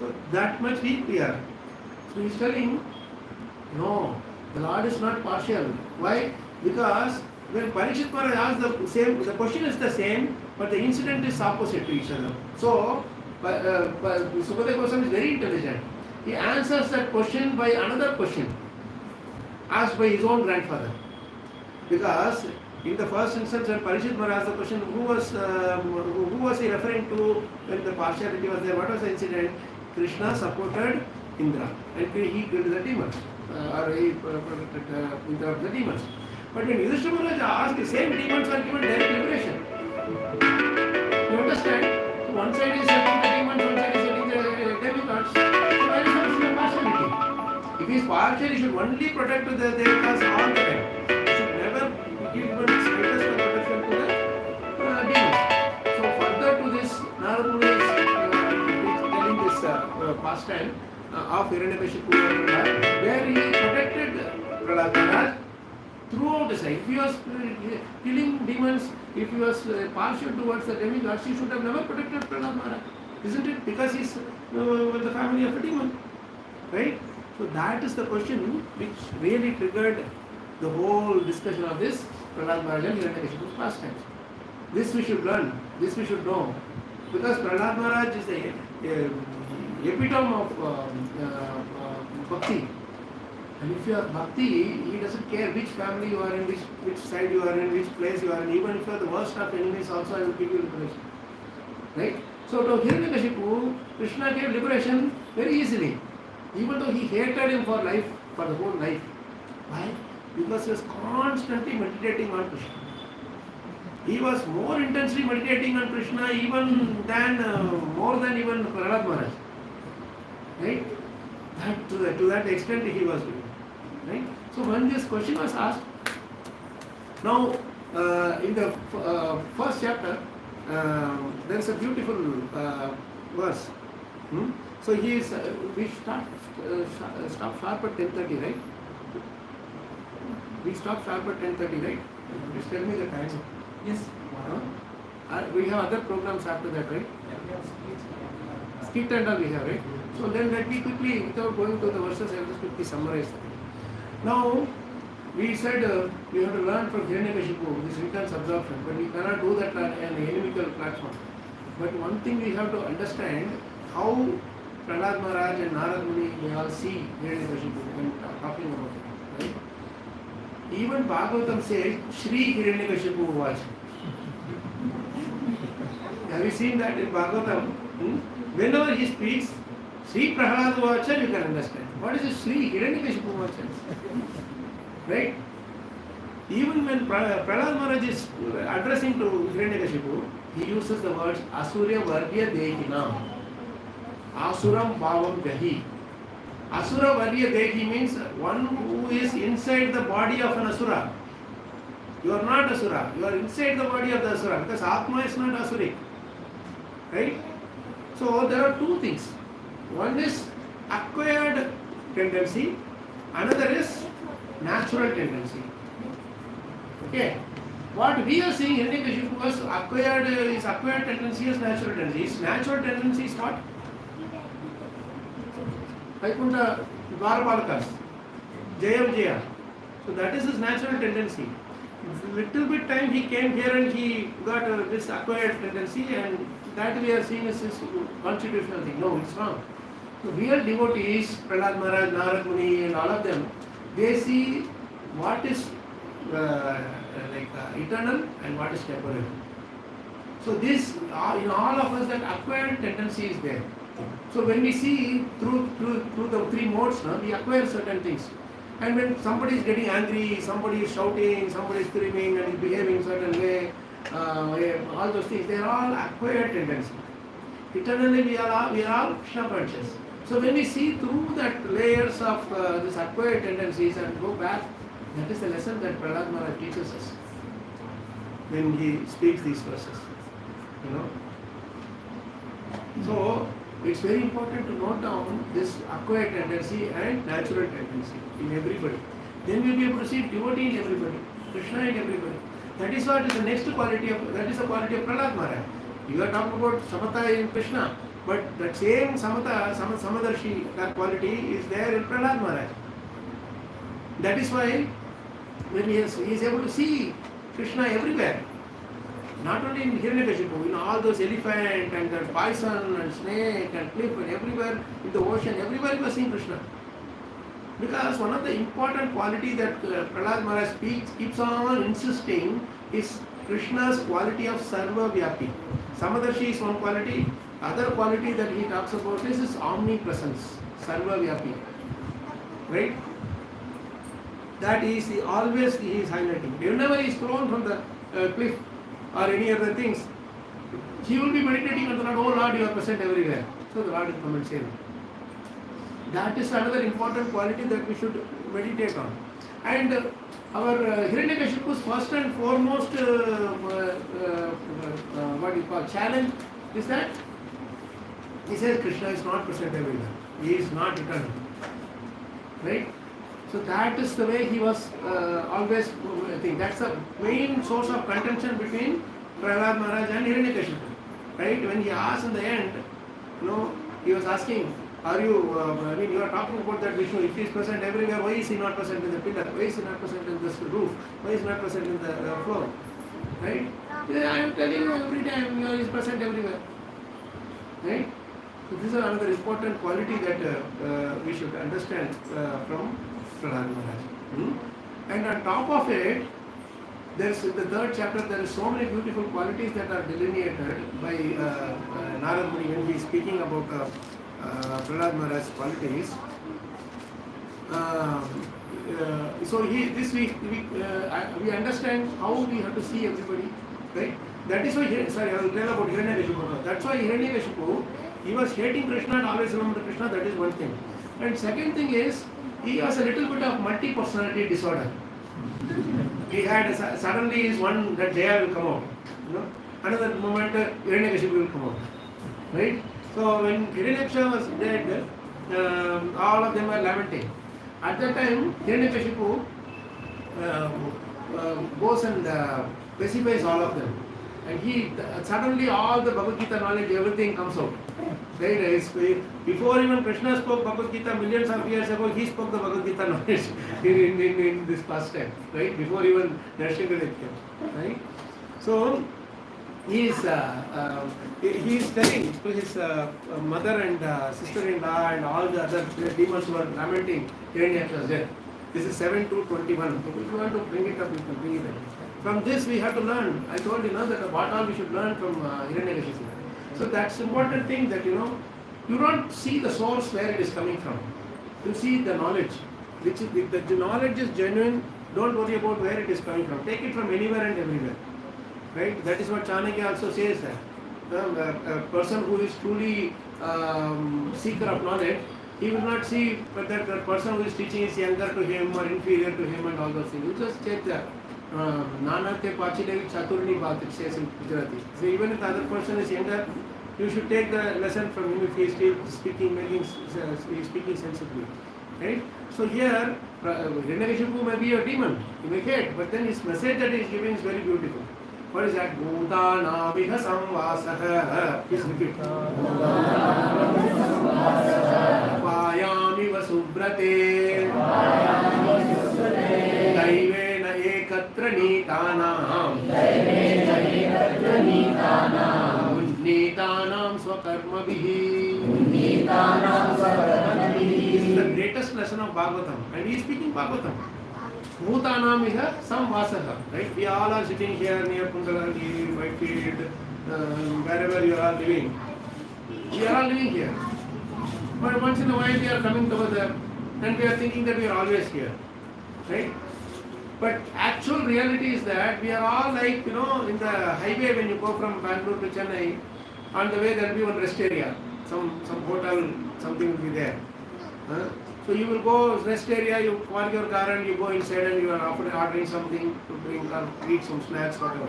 So that much weak we are. So he is telling, no, the Lord is not partial. Why? Because when Parikshit Maharaj asked the question is the same, but the incident is opposite to each other. So, Sukadeva Goswami is very intelligent. He answers that question by another question asked by his own grandfather. Because in the first instance, when Parikshit Maharaj asked the question, who was he referring to when the partiality was there? What was the incident? Krishna supported Indra and he killed the demons, or he interrupted the demons. But when Yudhishthira Maharaj asked, the same demons are given direct liberation. You understand? One side is setting the demons, one side is setting the demigods. So there is no partiality. If he is partial, he should only protect the devatas all the time. He should never give even the slightest protection to the demons. So further to this, Narad Muni is telling this pastime. of Hiranyakashipu, where he protected Prahlad Maharaj throughout his life. If he was killing demons, if he was partial towards the demigods, he should have never protected Prahlad Maharaj, isn't it? Because he's with the family of a demon, right? So that is the question which really triggered the whole discussion of this Prahlad Maharaj and Hiranyakashipu's pastimes. This we should learn, this we should know, because Prahlad Maharaj is the epitome of bhakti. And if you are bhakti, he doesn't care which family you are in, which side you are in, which place you are in. Even if you are the worst of enemies, also I will give you liberation. Right? So to Hiranyakashipu, Krishna gave liberation very easily, even though he hated him for life, for the whole life. Why? Because he was constantly meditating on Krishna. He was more intensely meditating on Krishna even than more than even Prahlad Maharaj. Right? To that extent he was doing. Right? So when this question was asked, now in the first chapter there is a beautiful verse. So he is. We stop sharp at 10:30, right? We stop sharp at 10:30, right? Just tell me the time. Yes. We have other programs after that, right? Skit and all we have, right? So then let me quickly, without going to the verses, I will just quickly summarize that. Now, we said we have to learn from Hiranyakashipu, this intense absorption, but we cannot do that on an inimical platform. But one thing we have to understand, how Prahlad Maharaj and Narad Muni, they all see Hiranyakashipu when talking about it, right? Even Bhagavatam says, Shri Hiranyakashipu was. Have you seen that in Bhagavatam? Whenever he speaks, Sri Prahlad Vacha, you can understand. What is this Sri Hiranyakashipu Vacha? Right? Even when Prahlad Maharaj is addressing to Hiranyakashipu, he uses the words Asurya Vargya Dehinam. Asuram Bhavam Gahi. Asura Varya Dehi means one who is inside the body of an Asura. You are not Asura, you are inside the body of the Asura, because Atma is not Asuric. Right? So there are two things. One is acquired tendency, another is natural tendency. Okay. What we are seeing in Hiranyakashipu was acquired tendency is natural tendency. His natural tendency is what? Vaikunta Dwarapalakas, Jaya Vijaya. So that is his natural tendency. Little bit time he came here and he got this acquired tendency, and that we are seeing as his constitutional thing. No, it's wrong. So real devotees, Prahlad Maharaj, Narad Muni and all of them, they see what is eternal and what is temporary. So this, in all of us, that acquired tendency is there. So when we see through the three modes, we acquire certain things. And when somebody is getting angry, somebody is shouting, somebody is screaming and is behaving certain way, all those things, they are all acquired tendency. Eternally we are all Krishna conscious. So when we see through that layers of this acquired tendencies and go back, that is the lesson that Prahlad Maharaj teaches us when he speaks these verses. So it's very important to note down this acquired tendency and natural tendency in everybody. Then we'll be able to see devotee in everybody, Krishna in everybody. That is what is the next quality of, that is the quality of Prahlad Maharaj. You are talking about Samata in Krishna, but that same Samadarshi, that quality is there in Prahlad Maharaj. That is why when he is able to see Krishna everywhere, not only in Hiranyakashipu, in all those elephant and the bison and snake and cliff and everywhere in the ocean, everywhere you are seeing Krishna. Because one of the important quality that Prahlad Maharaj keeps on insisting is Krishna's quality of Sarva Vyapi. Samadarshi is one quality. Other quality that he talks about is his omnipresence, Sarva Vyapi. Right? That is always he is highlighting. Whenever he is thrown from the cliff or any other things, he will be meditating on the Lord. Oh Lord, you are present everywhere. So the Lord will come and save him. That is another important quality that we should meditate on. And our Hiranyakashipu's first and foremost what you call challenge is that he says Krishna is not present everywhere. He is not eternal. Right? So that is the way he was always, I think that's the main source of contention between Prahlad Maharaj and Hiranyakashipu. Right? When he asked in the end, he was asking, are you, you are talking about that Vishnu, if he is present everywhere, why is he not present in the pillar? Why is he not present in this roof? Why is he not present in the floor? Right? I am telling you every time, he is present everywhere. Right? So this is another important quality that we should understand from Prahlad Maharaj. And on top of it, there is in the third chapter, there is so many beautiful qualities that are delineated by Narad Muni when he is speaking about Prahlad Maharaj's qualities. So we understand how we have to see everybody, right? That is why, sorry, I will tell about Hiranyakashipu. That's why Hiranyakashipu, he was hating Krishna and always remember Krishna, that is one thing. And second thing is, he has a little bit of multi-personality disorder. He had, suddenly is one, that Jaya will come out. Another moment, Hiranyakashipu will come out. Right? So when Hiranyakashipu was dead, all of them were lamenting. At that time, Hiranyakashipu goes and pacifies all of them. And he suddenly all the Bhagavad Gita knowledge, everything comes out. Right? Before even Krishna spoke Bhagavad Gita millions of years ago, he spoke the Bhagavad Gita knowledge in this past time. Right? Before even Narasimha came. Right? So he is telling to his mother and sister-in-law and all the other demons who are lamenting Hiranyakashipu's death. This is 7-21. If you want to bring it up, you can bring it up. From this we have to learn. I told you that what all we should learn from Hiranyakashipu. So that's important thing that you don't see the source where it is coming from. You see the knowledge. Which is, if the knowledge is genuine, don't worry about where it is coming from. Take it from anywhere and everywhere. Right? That is what Chanakya also says that. A person who is truly seeker of knowledge, he will not see whether the person who is teaching is younger to him or inferior to him and all those things. You just check that. Nanate Pachidevi Chaturni Bhat, it says in Gujarati. So even if the other person is younger, you should take the lesson from him if he is still speaking sensibly. Right? So here, Hiranyakashipu may be a demon, he may hate, but then his message that he is giving is very beautiful. What is that? Bhutana viha samvasaha. Please repeat. Payami vasubrate. Daivena ekatra nitanam. Unnitanam swakarmabihi. This is the greatest lesson of Bhagavatam. And he is speaking Bhagavatam. Bhutanam is a samvasaha, right? We all are sitting here near Kundalani, Whitefield, wherever you are living. We are all living here. But once in a while we are coming together and we are thinking that we are always here, right? But actual reality is that we are all like, in the highway when you go from Bangalore to Chennai, on the way there will be one rest area, some hotel, something will be there. So you will go rest area, you park your car and you go inside and you are ordering something to drink or eat some snacks, whatever.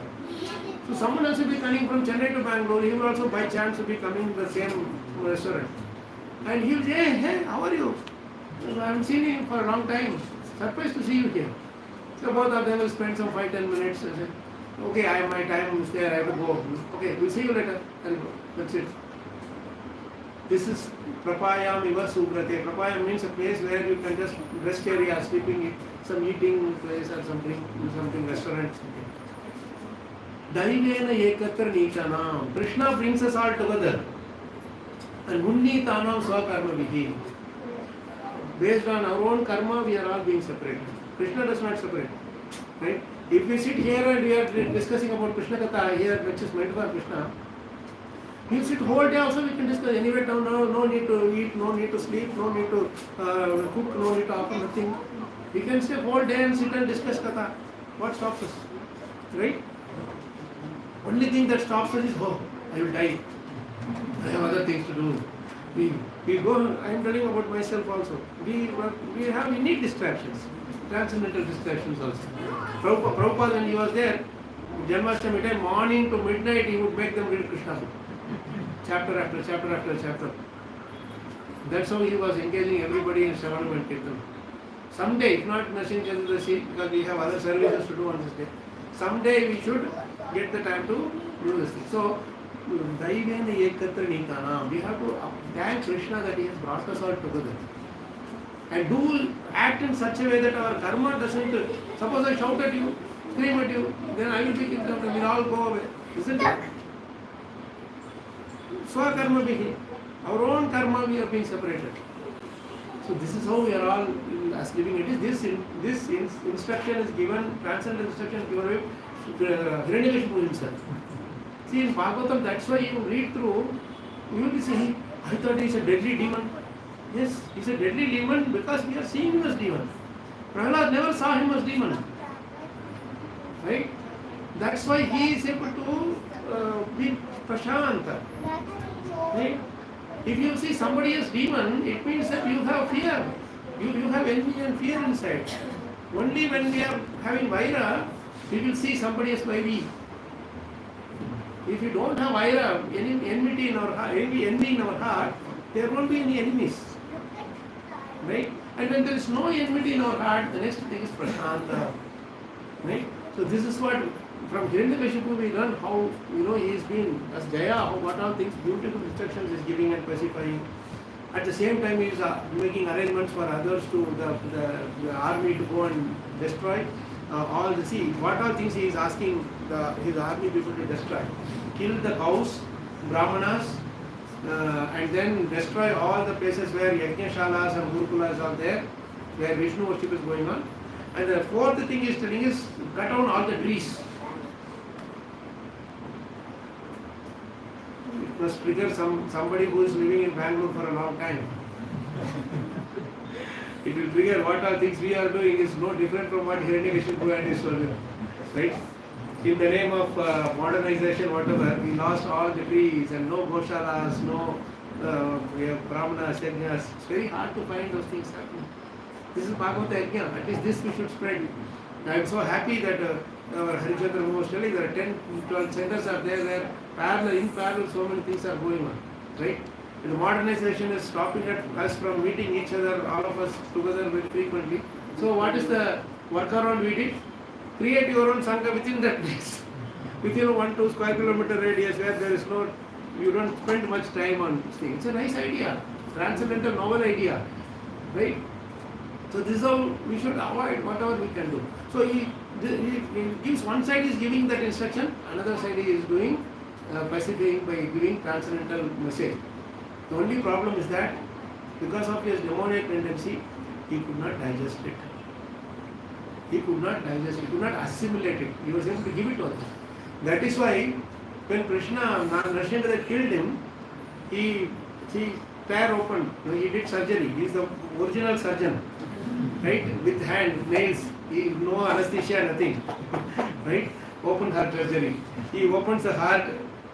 So someone else will be coming from Chennai to Bangalore, he will also by chance will be coming to the same restaurant. And he will say, hey, how are you? So I haven't seen you for a long time. Surprised to see you here. So both of them will spend some 5-10 minutes and say, okay, my time is there, I have to go. Okay, we'll see you later. And go. That's it. This is Prapayam Iva Subrate. Prapayam means a place where you can just rest area, sleeping, some eating place or something restaurant. Daivena ekatra nitanam. Krishna brings us all together. And Unnitanam Swakarma Vihi. Based on our own karma, we are all being separate. Krishna does not separate. Right? If we sit here and we are discussing about Krishna Katha here, which is meant for Krishna, we sit whole day also we can discuss. Anyway, no need to eat, no need to sleep, no need to cook, no need to offer nothing. We can stay whole day and sit and discuss Katha. What stops us? Right? Only thing that stops us is, oh, I will die. I have other things to do. We go, I am telling about myself also. We need distractions. Transcendental distractions also. Prabhupada when he was there, Janmashtami time, morning to midnight, he would make them read Krishna book. Chapter after chapter after chapter. That's how he was engaging everybody in Shravanam and Kirtan. Someday, if not Narasimha Chaturdashi, because we have other services to do on this day, someday we should get the time to do this thing. So, Daivena Ekatra Nikana, we have to thank Krishna that he has brought us all together. And do act in such a way that our karma doesn't, suppose I shout at you, scream at you, then I will be kicked out and we'll all go away. Isn't it? Swakarma bihi. Our own karma we are being separated. So this is how we are all as living it is. This instruction is given, transcendental instruction is given by Hiranyakashipu himself. See in Bhagavatam, that's why you read through, you will be saying, I thought he's a deadly demon. Yes, he's a deadly demon because we are seeing him as demon. Prahlad never saw him as demon. Right? That's why he is able to be Prashanta. Right? If you see somebody as demon, it means that you have fear. You have envy and fear inside. Only when we are having Vaira, we will see somebody as Vairi. If you don't have Vaira, any enmity in our heart, envy in our heart, there won't be any enemies. Right? And when there is no enmity in our heart, the next thing is Prashanta. Right? So this is what from Hiranyakashipu we learn how he is being as Jaya, how what all things beautiful instructions is giving and specifying. At the same time he is making arrangements for others to the army to go and destroy all the sea. What all things he is asking his army people to destroy? Kill the cows, brahmanas, and then destroy all the places where Yajnashalas and Gurukulas are there, where Vishnu worship is going on. And the fourth thing he is telling is cut down all the trees. It must trigger somebody who is living in Bangalore for a long time. It will trigger what all things we are doing is no different from what Hiranyakashipu and his soldiers. Right? In the name of modernization, whatever, we lost all the trees and no goshalas, no we have brahmanas, yajnas. It's very hard to find those things happening. This is Bhagavata Yajna. At least this we should spread. I am so happy that our Harichandra was telling there are 10, 12 centers are there where in parallel so many things are going on. Right? And the modernization is stopping us from meeting each other, all of us together very frequently. So what is the workaround we did? Create your own Sangha within that place. Within 1-2 square kilometer radius where there is no, you don't spend much time on this thing. It's a nice idea. Transcendental, novel idea. Right? So this is how we should avoid whatever we can do. So he gives one side is giving that instruction, another side he is doing pacifying by giving transcendental message. The only problem is that because of his demoniac tendency, he could not digest it. He could not digest it, he could not assimilate it. He was able to give it to others. That is why when Krishna, Narasimha killed him, he tear open, he did surgery. He is the original surgeon. Right? With hand, nails, no anesthesia, nothing. Right? Open heart surgery. He opens the heart,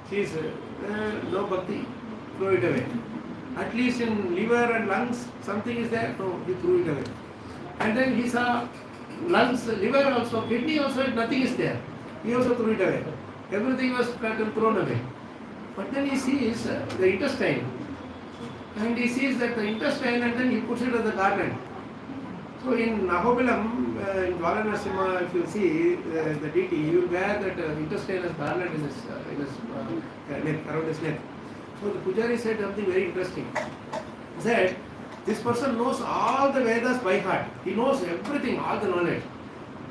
sees no bhakti, throw it away. At least in liver and lungs, something is there, no, he threw it away. And then he saw lungs, liver also, kidney also, nothing is there. He also threw it away. Everything was thrown away. But then he sees the intestine. And he sees that the intestine and then he puts it as a garland. So in Nahobilam, in Dwala Narasimha, if you see the deity, you will wear that intestine as garland in his neck, around his neck. So the Pujari said something very interesting. He said, this person knows all the Vedas by heart. He knows everything, all the knowledge.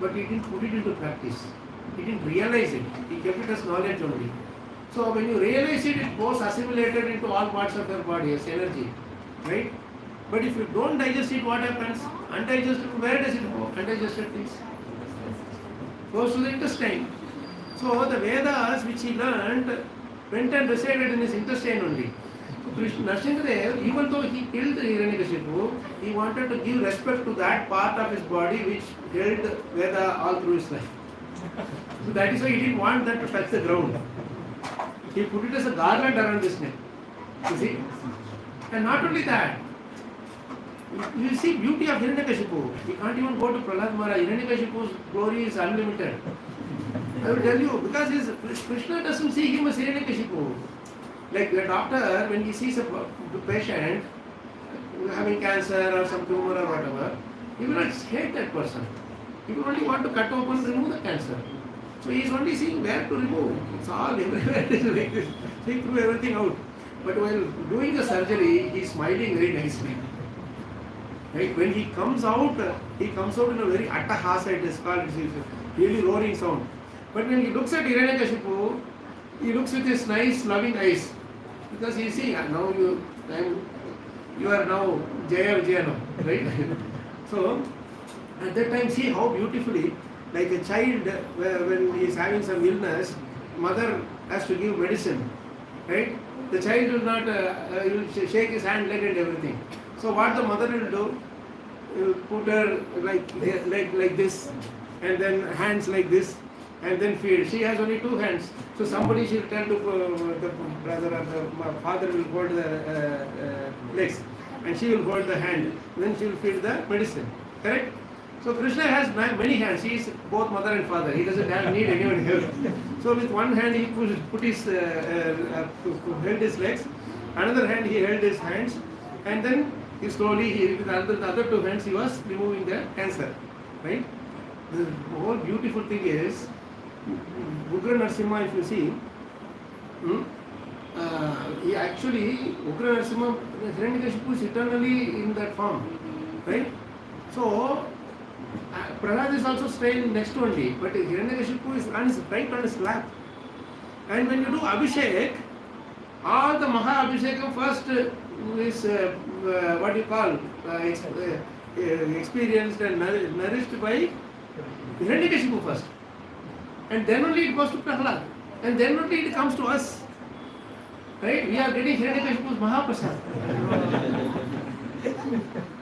But he didn't put it into practice. He didn't realize it. He kept it as knowledge only. So when you realize it, it goes assimilated into all parts of your body as energy. Right? But if you don't digest it, what happens? Undigested, where does it go? Undigested things. Goes to the intestine. So the Vedas which he learned went and resided in his intestine only. So Narasimha, even though he killed Hiranyakashipu, he wanted to give respect to that part of his body which held Veda all through his life. So that is why he didn't want that to touch the ground. He put it as a garland around his neck. You see? And not only that, you see beauty of Hiranyakashipu. You can't even go to Prahlad Maharaj. Hiranyakashipu's glory is unlimited. I will tell you, because Krishna doesn't see him as Hiranyakashipu. Like the doctor, when he sees a patient, having cancer or some tumor or whatever, he will not hate that person. He will only want to cut open, remove the cancer. So he is only seeing where to remove. It's all everywhere. It is like this. He threw everything out. But while doing the surgery, he is smiling very nicely. Right? When he comes out in a very attahasa, it is called, it is really roaring sound. But when he looks at Hiranyakashipu, he looks with his nice loving eyes. Because he sees, now you are now Jaya Vijayana, right? So at that time, see how beautifully, like a child, when he is having some illness, mother has to give medicine, right? The child will not, he will shake his hand, leg and everything. So what the mother will do, he will put her like this, and then hands like this, and then feed. She has only two hands. So somebody she will tell to the brother or the father will hold the legs, and she will hold the hand. Then she will feed the medicine. Correct? So Krishna has many hands. He is both mother and father. He doesn't need anyone else. So with one hand he put his held his legs. Another hand he held his hands, and then he slowly with the other two hands he was removing the cancer. Right? The whole beautiful thing is Ugra Narasimha. If you see, he actually Ugra Narasimha, Hiranyakashipu is eternally in that form. Right? So Prahlad is also staying next to only, but Hiranyakashipu is right on his lap. And when you do Abhishek, all the Maha Abhishekam first is what you call experienced and nourished by Hiranyakashipu first. And then only it goes to Prahlad. And then only it comes to us. Right? We are getting Hiranyakashipu's Mahaprasad.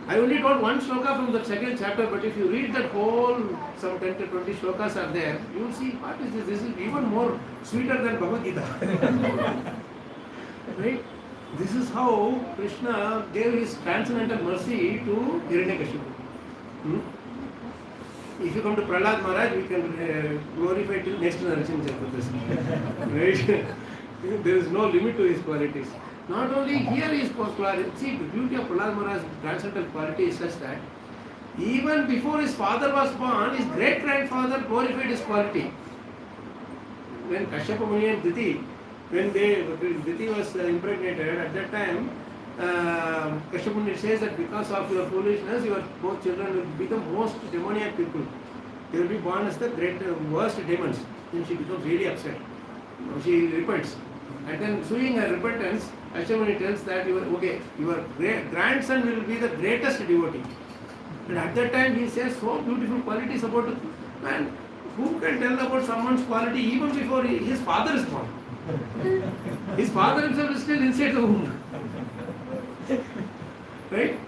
I only told one shloka from the second chapter, but if you read that whole, some 10 to 20 shlokas are there, you will see what is this. This is even more sweeter than Bhagavad Gita. Right? This is how Krishna gave his transcendental mercy to Hiranyakashipu. If you come to Prahlad Maharaj, we can glorify till next Narasimha Chaturdashi. Right? There is no limit to his qualities. Not only here is quality. See, the beauty of Prahlad Maharaj's transcendental quality is such that even before his father was born, his great grandfather glorified his quality. When Kashyapa Muni and Diti, when Diti was impregnated, at that time, Kashyapa Muni says that because of your foolishness, your both children will become most demoniac people. They will be born as the worst demons. Then she becomes really upset. She repents. And then, suing her repentance, Kashyapa tells that your grandson will be the greatest devotee. And at that time, he says so beautiful qualities about it. Man, who can tell about someone's quality even before his father is born? His father himself is still inside the womb. Right?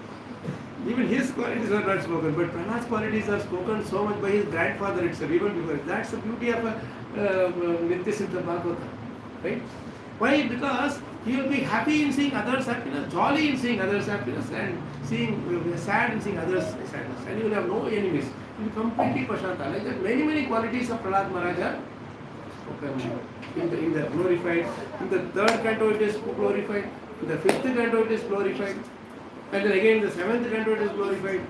Even his qualities are not spoken, but Prahlad's qualities are spoken so much by his grandfather itself, even before. That's the beauty of Nitya Siddha Bhagavata. Right? Why? Because he will be happy in seeing others' happiness, jolly in seeing others' happiness, and sad in seeing others' sadness. And he will have no enemies. He will be completely Prashanta. Like that, many qualities of Prahlad Maharaj are spoken in the glorified. In the third canto it is glorified. In the fifth canto it is glorified. And then again in the seventh canto it is glorified.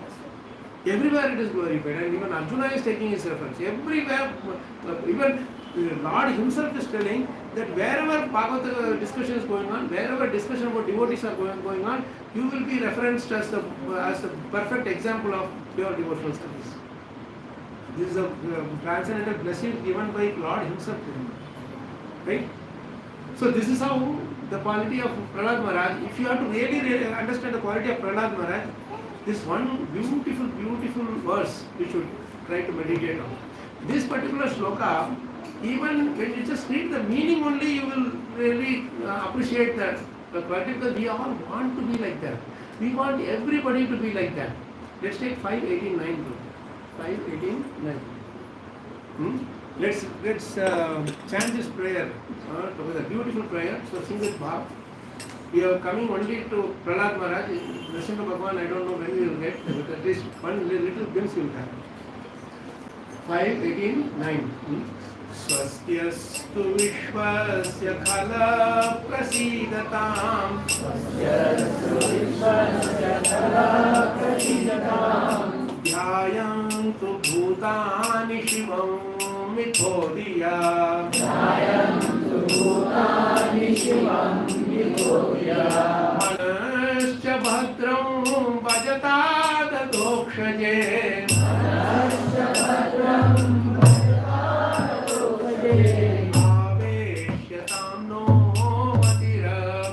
Everywhere it is glorified. And even Arjuna is taking his reference. Everywhere, even Lord himself is telling that wherever Bhagavad discussion is going on, wherever discussion about devotees are going on, you will be referenced as the perfect example of pure devotional studies. This is a transcendental blessing given by Lord himself. Right? So this is how the quality of Prahlad Maharaj, if you have to really understand the quality of Prahlad Maharaj, this one beautiful verse we should try to meditate on. This particular shloka, even when you just read the meaning only, you will really appreciate that quality, because we all want to be like that. We want everybody to be like that. Let's take 5:18:9. 5:18:9. Let's chant this prayer together. Beautiful prayer. So sing it bhav. We are coming only to Prahlad Maharaj. Narasimha Bhagwan, I don't know when we will get, but at least one little glimpse we will have. 5:18:9. स्वस्त्यस्तु विश्वस्य खलः प्रसीदताम् ध्यायन्तु भूतानि शिवं मिथो धिया मनश्च भद्रं भजतात् दोक्षजे आवेश्यतां no मतिरप्यहैतुकी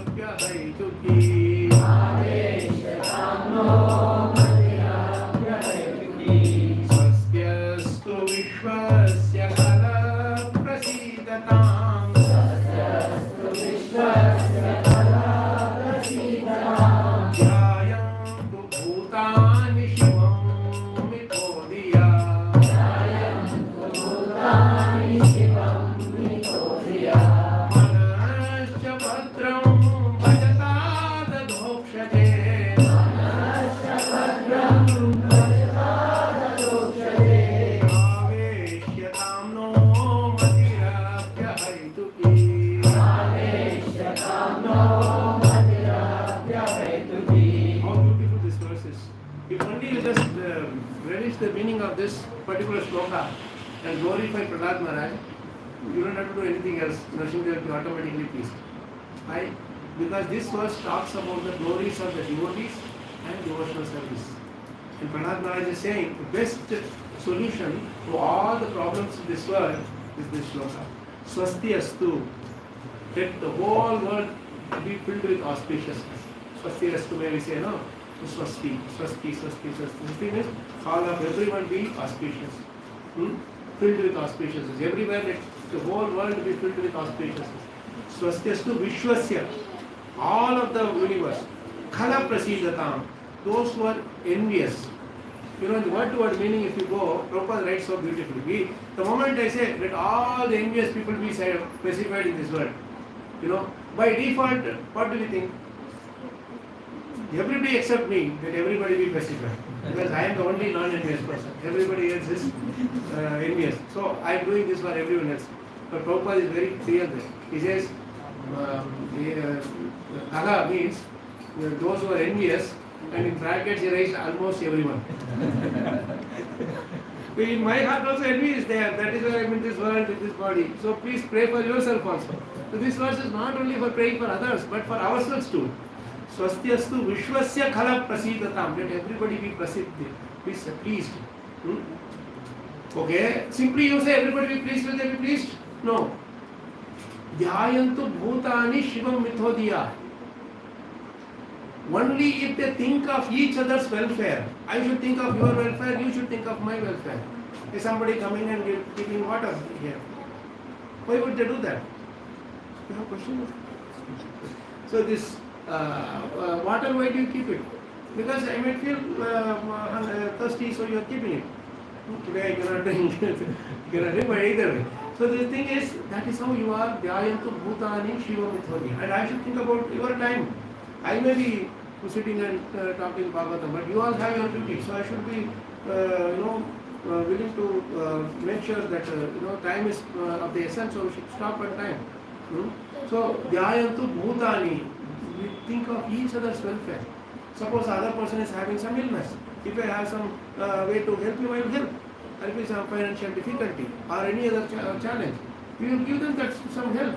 स्वस्त्यस्तु विश्वस्य खलः प्रसीदताम् ध्यायन्तु भूतानि शिवं मिथो धिया मनश्च भद्रं भजतात् दोक्षजे आवेश्यतां no मतिरप्यहैतुकी How beautiful this verse is. If only you just relish the meaning of this particular shloka and glorify Prahlad Maharaj, you don't have to do anything else. Narasimha will be automatically pleased. Why? Because this verse talks about the glories of the devotees and devotional service. And Prahlad Maharaj is saying the best solution to all the problems in this world is this shloka. Swasti astu. Let the whole world be filled with auspiciousness. Swasti astu, where we say, no? Swasti, swasti, swasti, swasti. Swasti means all of everyone be auspicious. Filled with auspiciousness. Everywhere let the whole world be filled with auspiciousness. Swasti astu vishwasya. All of the universe. Khala prasidatam. Those who are envious. You know, the word-to-word meaning, if you go, Prabhupada writes so beautifully. The moment I say, let all the envious people be specified in this word. You know, by default, what do we think? Everybody except me, that everybody be specified. Because I am the only non-envious person. Everybody else is envious. So I am doing this for everyone else. But Prabhupada is very clear there. He says, Kala means those who are envious, and in brackets he writes almost everyone. In my heart also envy is there. That is why I am in this world with this body. So please pray for yourself also. So this verse is not only for praying for others, but for ourselves too. Swastyastu vishwasya khala prasidatam. Let everybody be pleased. Okay? Simply you say everybody be pleased, will they be pleased? No. Dhyayantu bhutani shivam mithodhiya. Only if they think of each other's welfare. I should think of your welfare, you should think of my welfare. Is somebody coming and giving water here? Why would they do that? You have a question? So this water, why do you keep it? Because I might feel thirsty, so you are keeping it. Today I cannot drink, but either way. So the thing is, that is how you are. Dhyayantu bhutani shiva mithodhi. And I should think about your time. I may be sitting and talking Bhagavatam, but you all have your duty. So I should be, willing to make sure that time is of the essence, so we should stop on time. So dhyayantu bhutani. We think of each other's welfare. Suppose other person is having some illness. If I have some way to help you, I will help. Or if it's some financial difficulty or any other challenge, we will give them some help.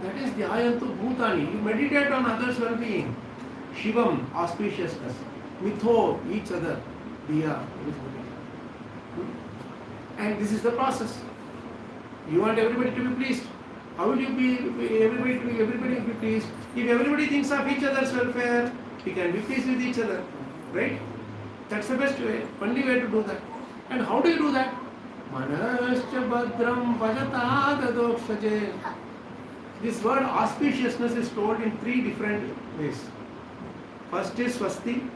That is dhyayantu bhutani. You meditate on others' well-being. Shivam, auspiciousness. Mitho, each other. Diya, and this is the process. You want everybody to be pleased. How will you be everybody will be pleased? If everybody thinks of each other's welfare, we can be pleased with each other. Right? That's the best way, only way to do that. And how do you do that? Manascha badram vajata dadokshaje. This word auspiciousness is told in three different ways. First is swasti.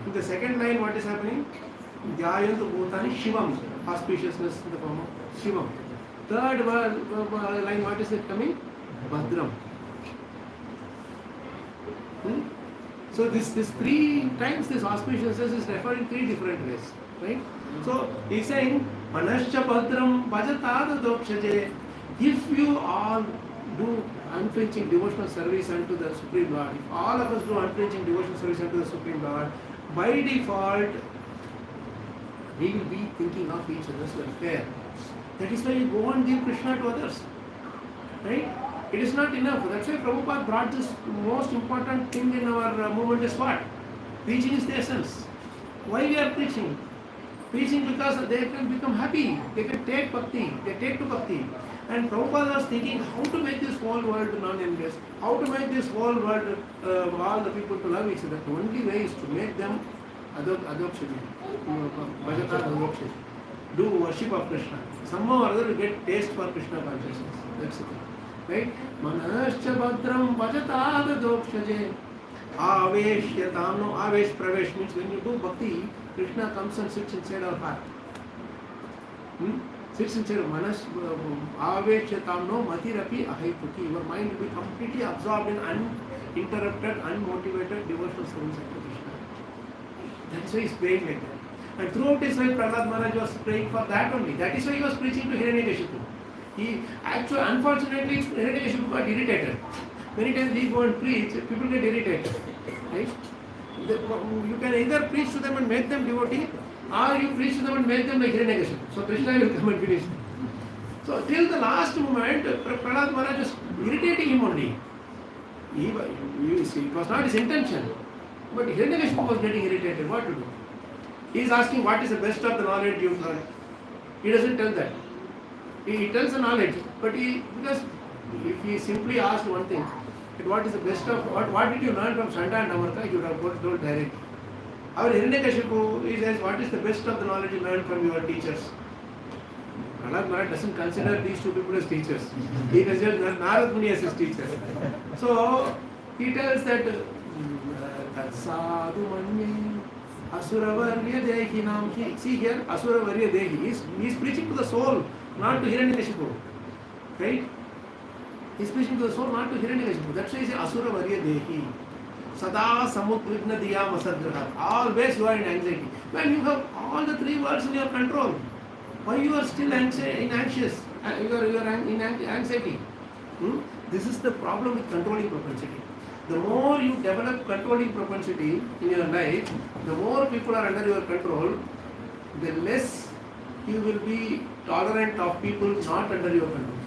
In the second line, what is happening? Dhyayantu bhutani shivam. Auspiciousness in the form of shivam. Third line, what is it coming? Badram. So this three times this auspiciousness is referred in three different ways. Right? So he's saying, Manascha Badram Bhajatada Dokshaje. If you all do unflinching devotional service unto the Supreme Lord, if all of us do unflinching devotional service unto the Supreme Lord, by default, we will be thinking of each other's welfare. That is why we go and give Krishna to others. Right? It is not enough. That's why Prabhupada brought this most important thing in our movement is what? Preaching is the essence. Why we are preaching? Preaching because they can become happy. They can take bhakti. They take to bhakti. And Prabhupada was thinking how to make this whole world non-envious, how to make this whole world, all the people to love each other. The only way is to make them adoption, do worship of Krishna. Somehow or other to get taste for Krishna consciousness. That's it. Right? Manascha badram bhajata adokshaje aveshyatam. No, avesh pravesh means when you do bhakti, Krishna comes and sits inside our heart. Sits inside of manas aveshyatam no matirapi ahaituki. Your mind will be completely absorbed in uninterrupted, unmotivated devotional service of Krishna. That's why he is praying like that. And throughout his life, Prahlad Maharaj was praying for that only. That is why he was preaching to Hiranyakashipu. He actually, unfortunately, Hiranyakashipu got irritated. Many times we go and preach, people get irritated. Right? You can either preach to them and make them devotee, or you preach to them and make them like Hiranyakashipu. So Krishna will come and finish them. So till the last moment, Prahlad Maharaj was irritating him only. It was not his intention. But Hiranyakashipu was getting irritated. What to do? He is asking what is the best of the knowledge you have learned. He doesn't tell that. He tells the knowledge, but because if he simply asked one thing, what is the best of, what did you learn from Sanda and Amarta, he would have told directly. Our Hiranyakashipu, he says, what is the best of the knowledge you learned from your teachers? Prahlad Maharaj doesn't consider these two people as teachers. He considers Narad Muni as his teacher. So he tells that Sadhu Manye Asuravarya Dehinam. See here, Asuravarya Dehi. He is preaching to the soul, not to Hiranyakashipu. Right? He is preaching to the soul, not to Hiranyakashipu. That's why he says Asuravarya Dehi. Sada Samudvigna Diyam Asadrahat. Always you are in anxiety. When you have all the three words in your control, why you are still anxious? You are in anxiety. This is the problem with controlling propensity. The more you develop controlling propensity in your life, the more people are under your control, the less you will be tolerant of people not under your control.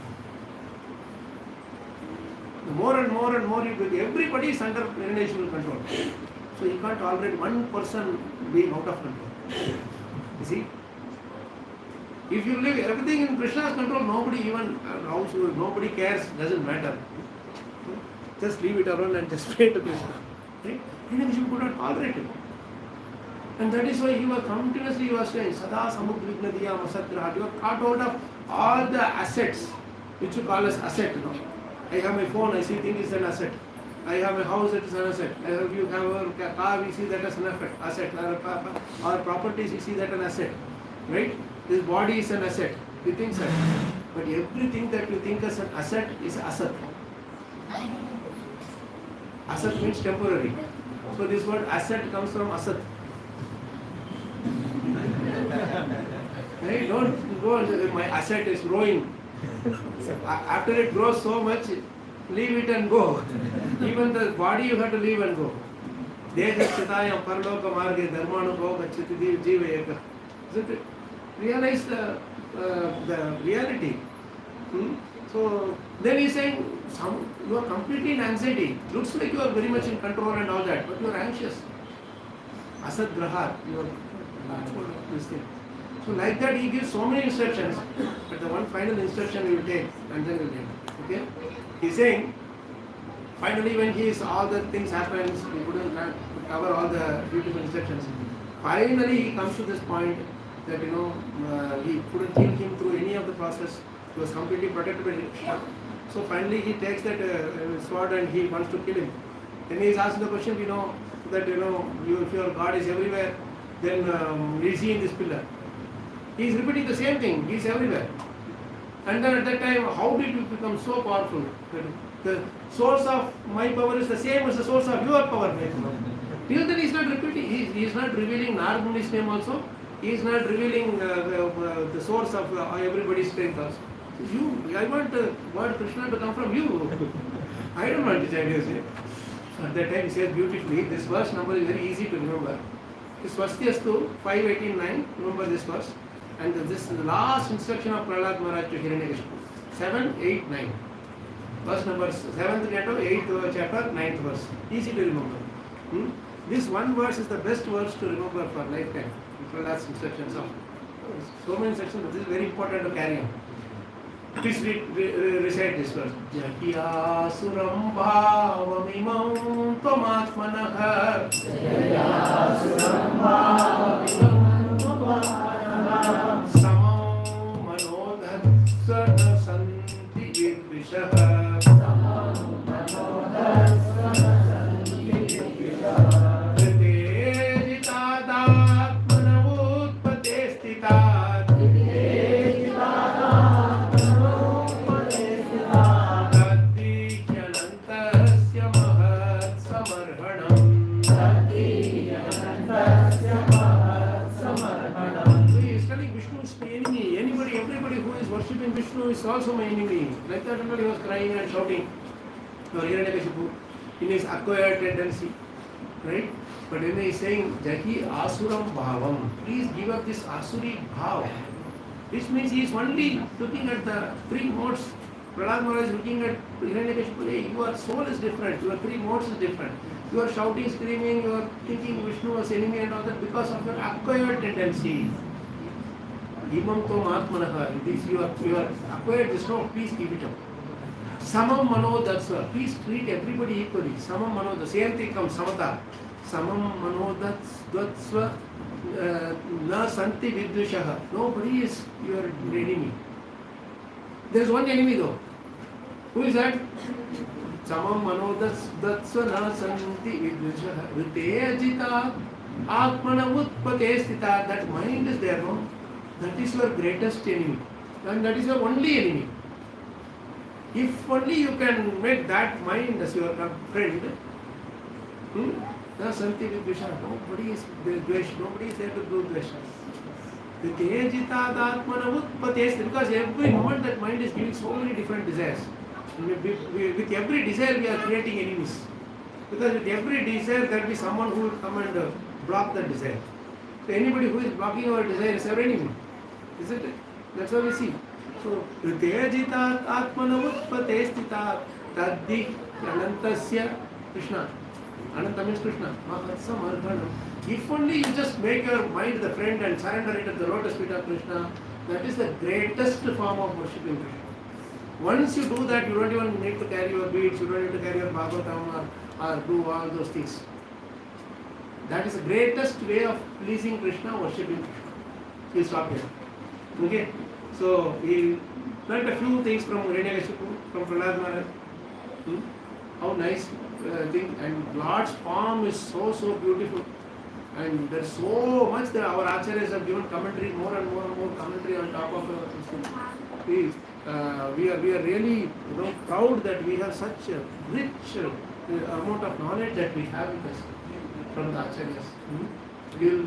The more and more and more you will, everybody is under international control. So you can't tolerate one person being out of control. You see? If you leave everything in Krishna's control, nobody even nobody cares, doesn't matter. Just leave it alone and just pray to Krishna. Right? And you could not tolerate it. And that is why he was continuously saying, Sada Samudvigna Diyam Asadrahat. You are cut out of all the assets which you call as asset. No? I have my phone, I see things is an asset. I have a house, it is an asset. You have a car, we see that as an asset. Or properties, we see that an asset. Right? This body is an asset. We think so. But everything that you think as an asset is asset. Asset means temporary. So this word asset comes from asat. Right? Don't go, my asset is growing. After it grows so much, leave it and go. Even the body you have to leave and go. Dehachitayam parloka marge dharmanu go gachati jivayaka. Isn't it? Realize the reality. So then he's saying, you are completely in anxiety. Looks like you are very much in control and all that, but you are anxious. Asad Grahat, you are this thing. So like that he gives so many instructions, but the one final instruction we will take and then we will take. Okay? He's saying, finally when all the things happens, we couldn't cover all the beautiful instructions. Finally he comes to this point that he couldn't kill him through any of the process. He was completely protected by Krishna. So finally he takes that sword and he wants to kill him. Then he is asking the question, that if your God is everywhere, then is he in this pillar? He is repeating the same thing, he is everywhere. And then at that time, how did you become so powerful? The source of my power is the same as the source of your power. Till then he is not repeating, he is not revealing Narad Muni's name also. He is not revealing the source of everybody's strength also. I want word Krishna to come from you. I don't want to chant his name. At that time he says beautifully, this verse number is very easy to remember. This Swastyastu 5:18-9, remember this verse. And this is the last instruction of Prahlad Maharaj to Hiranyakashipu. 7, 8, 9. Verse number 7th canto, 8th chapter, 9th verse. Easy to remember. This one verse is the best verse to remember for lifetime. Prahlad's instructions of so many instructions, but this is very important to carry on. Please recite this verse. Jahya suram bhavamimam tvamatmanah. Jahya suram bhavamimam tvamatmanah. Samam manodhatsana santi vidvishah. Samam manodhatsana santi vidvishah. Vishnu is also my enemy. Like that, he was crying and shouting for Hiranyakashipu in his acquired tendency, right? But when he is saying Jahi Asuram Bhavam, please give up this Asuri Bhav, which means he is only looking at the three modes. Prahlad Maharaj is looking at Hiranyakashipu, hey, your soul is different, your three modes is different. You are shouting, screaming, you are thinking Vishnu was enemy and all that because of your acquired tendency. Imam Tom Atmanaha, this you are acquired this, no, please give it up. Samam Mano Datsva, please treat everybody equally. Samam Mano, the same thing comes, Samata. Samam Mano Datsva Na Santi Vidvishaha. Nobody is your enemy. There is one enemy though. Who is that? Samam Mano Datsva Na Santi Vidvishaha. Vitejita Atmana Utpate Stita. That mind is there, no? That is your greatest enemy. And that is your only enemy. If only you can make that mind as your friend, Santi Vidvisha, nobody is Dvesh, nobody is there to do Dvesha. Because every moment that mind is giving so many different desires. With every desire we are creating enemies. Because with every desire there will be someone who will come and block that desire. So anybody who is blocking our desire is our enemy. Isn't it? That's what we see. So, Ritejita Atmanavutpate Stita Taddi Anantasya Krishna. Ananta means Krishna. If only you just make your mind the friend and surrender it at the lotus feet of Krishna, that is the greatest form of worshipping Krishna. Once you do that, you don't even need to carry your beads, you don't need to carry your Bhagavatam or do all those things. That is the greatest way of pleasing Krishna, worshipping Krishna. We'll stop here. Okay? So, we learned a few things from Hiranyakashipu, from Prahlad Maharaj. How nice thing. And Lord's form is so beautiful. And there's so much that our acharyas have given commentary, more and more commentary on top of this. We are really proud that we have such a rich amount of knowledge that we have with us from the acharyas. We'll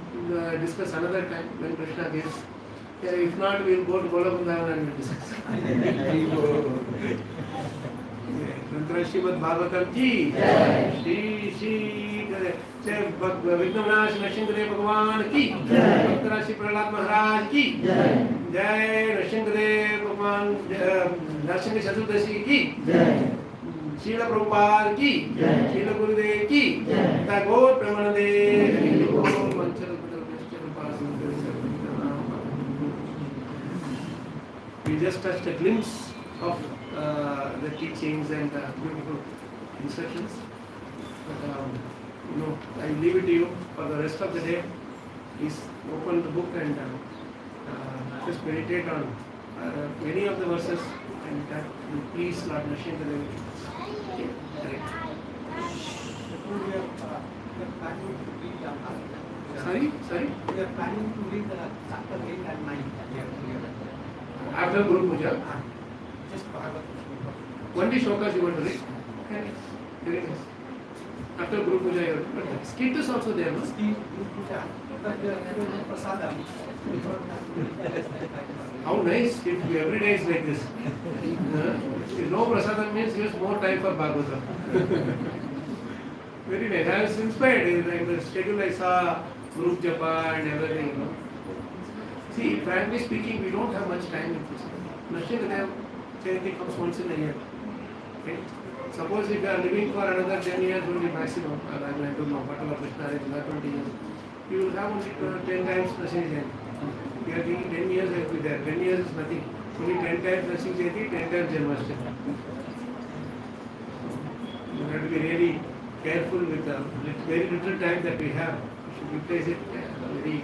discuss another time when Krishna gives. If not, we'll go to Golabundavan and we'll discuss. Srimad Bhagavatam ki Shri Vignamanash Nrsimhadev Bhagavan ki Jai Shri Prahlad Maharaj ki Jai Nrsimhadev Bhagavan Narasimha Chaturdashi ki Srila Prabhupada ki Srila Gurudev ki Tagore Premanande We just touched a glimpse of the teachings and beautiful instructions. But, I leave it to you for the rest of the day. Please open the book and just meditate on many of the verses and that will please Lord Nrsimhadev. Okay, correct. Sorry? We are planning to read the chapter 8 and 9. After Guru Puja? Just Bhagavatam. Only shlokas you want to read? Okay. Very nice. After Guru Puja, you want to skit is also there, no? Skit, Guru Puja. But there is prasadam. How nice if every day is like this. If no prasadam means use more time for Bhagavatam. Very nice. I was inspired. In the schedule I saw group japa and everything, you know. See, frankly speaking, we don't have much time in this. Narasimha Chaturdashi comes once in a year. Okay? Suppose if you are living for another 10 years only maximum, or I don't know, whatever Krishna is, 20 years, you will have only 10 times Narasimha Jayanti. You are thinking 10 years I will be there. 10 years is nothing. Only 10 times Narasimha Jayanti, 10 times Janmashtami. You have to be really careful with the very little time that we have. We should utilize it very,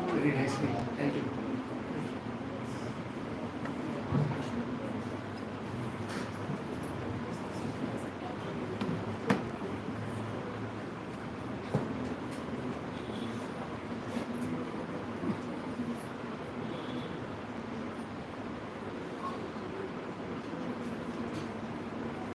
very nicely. Thank you.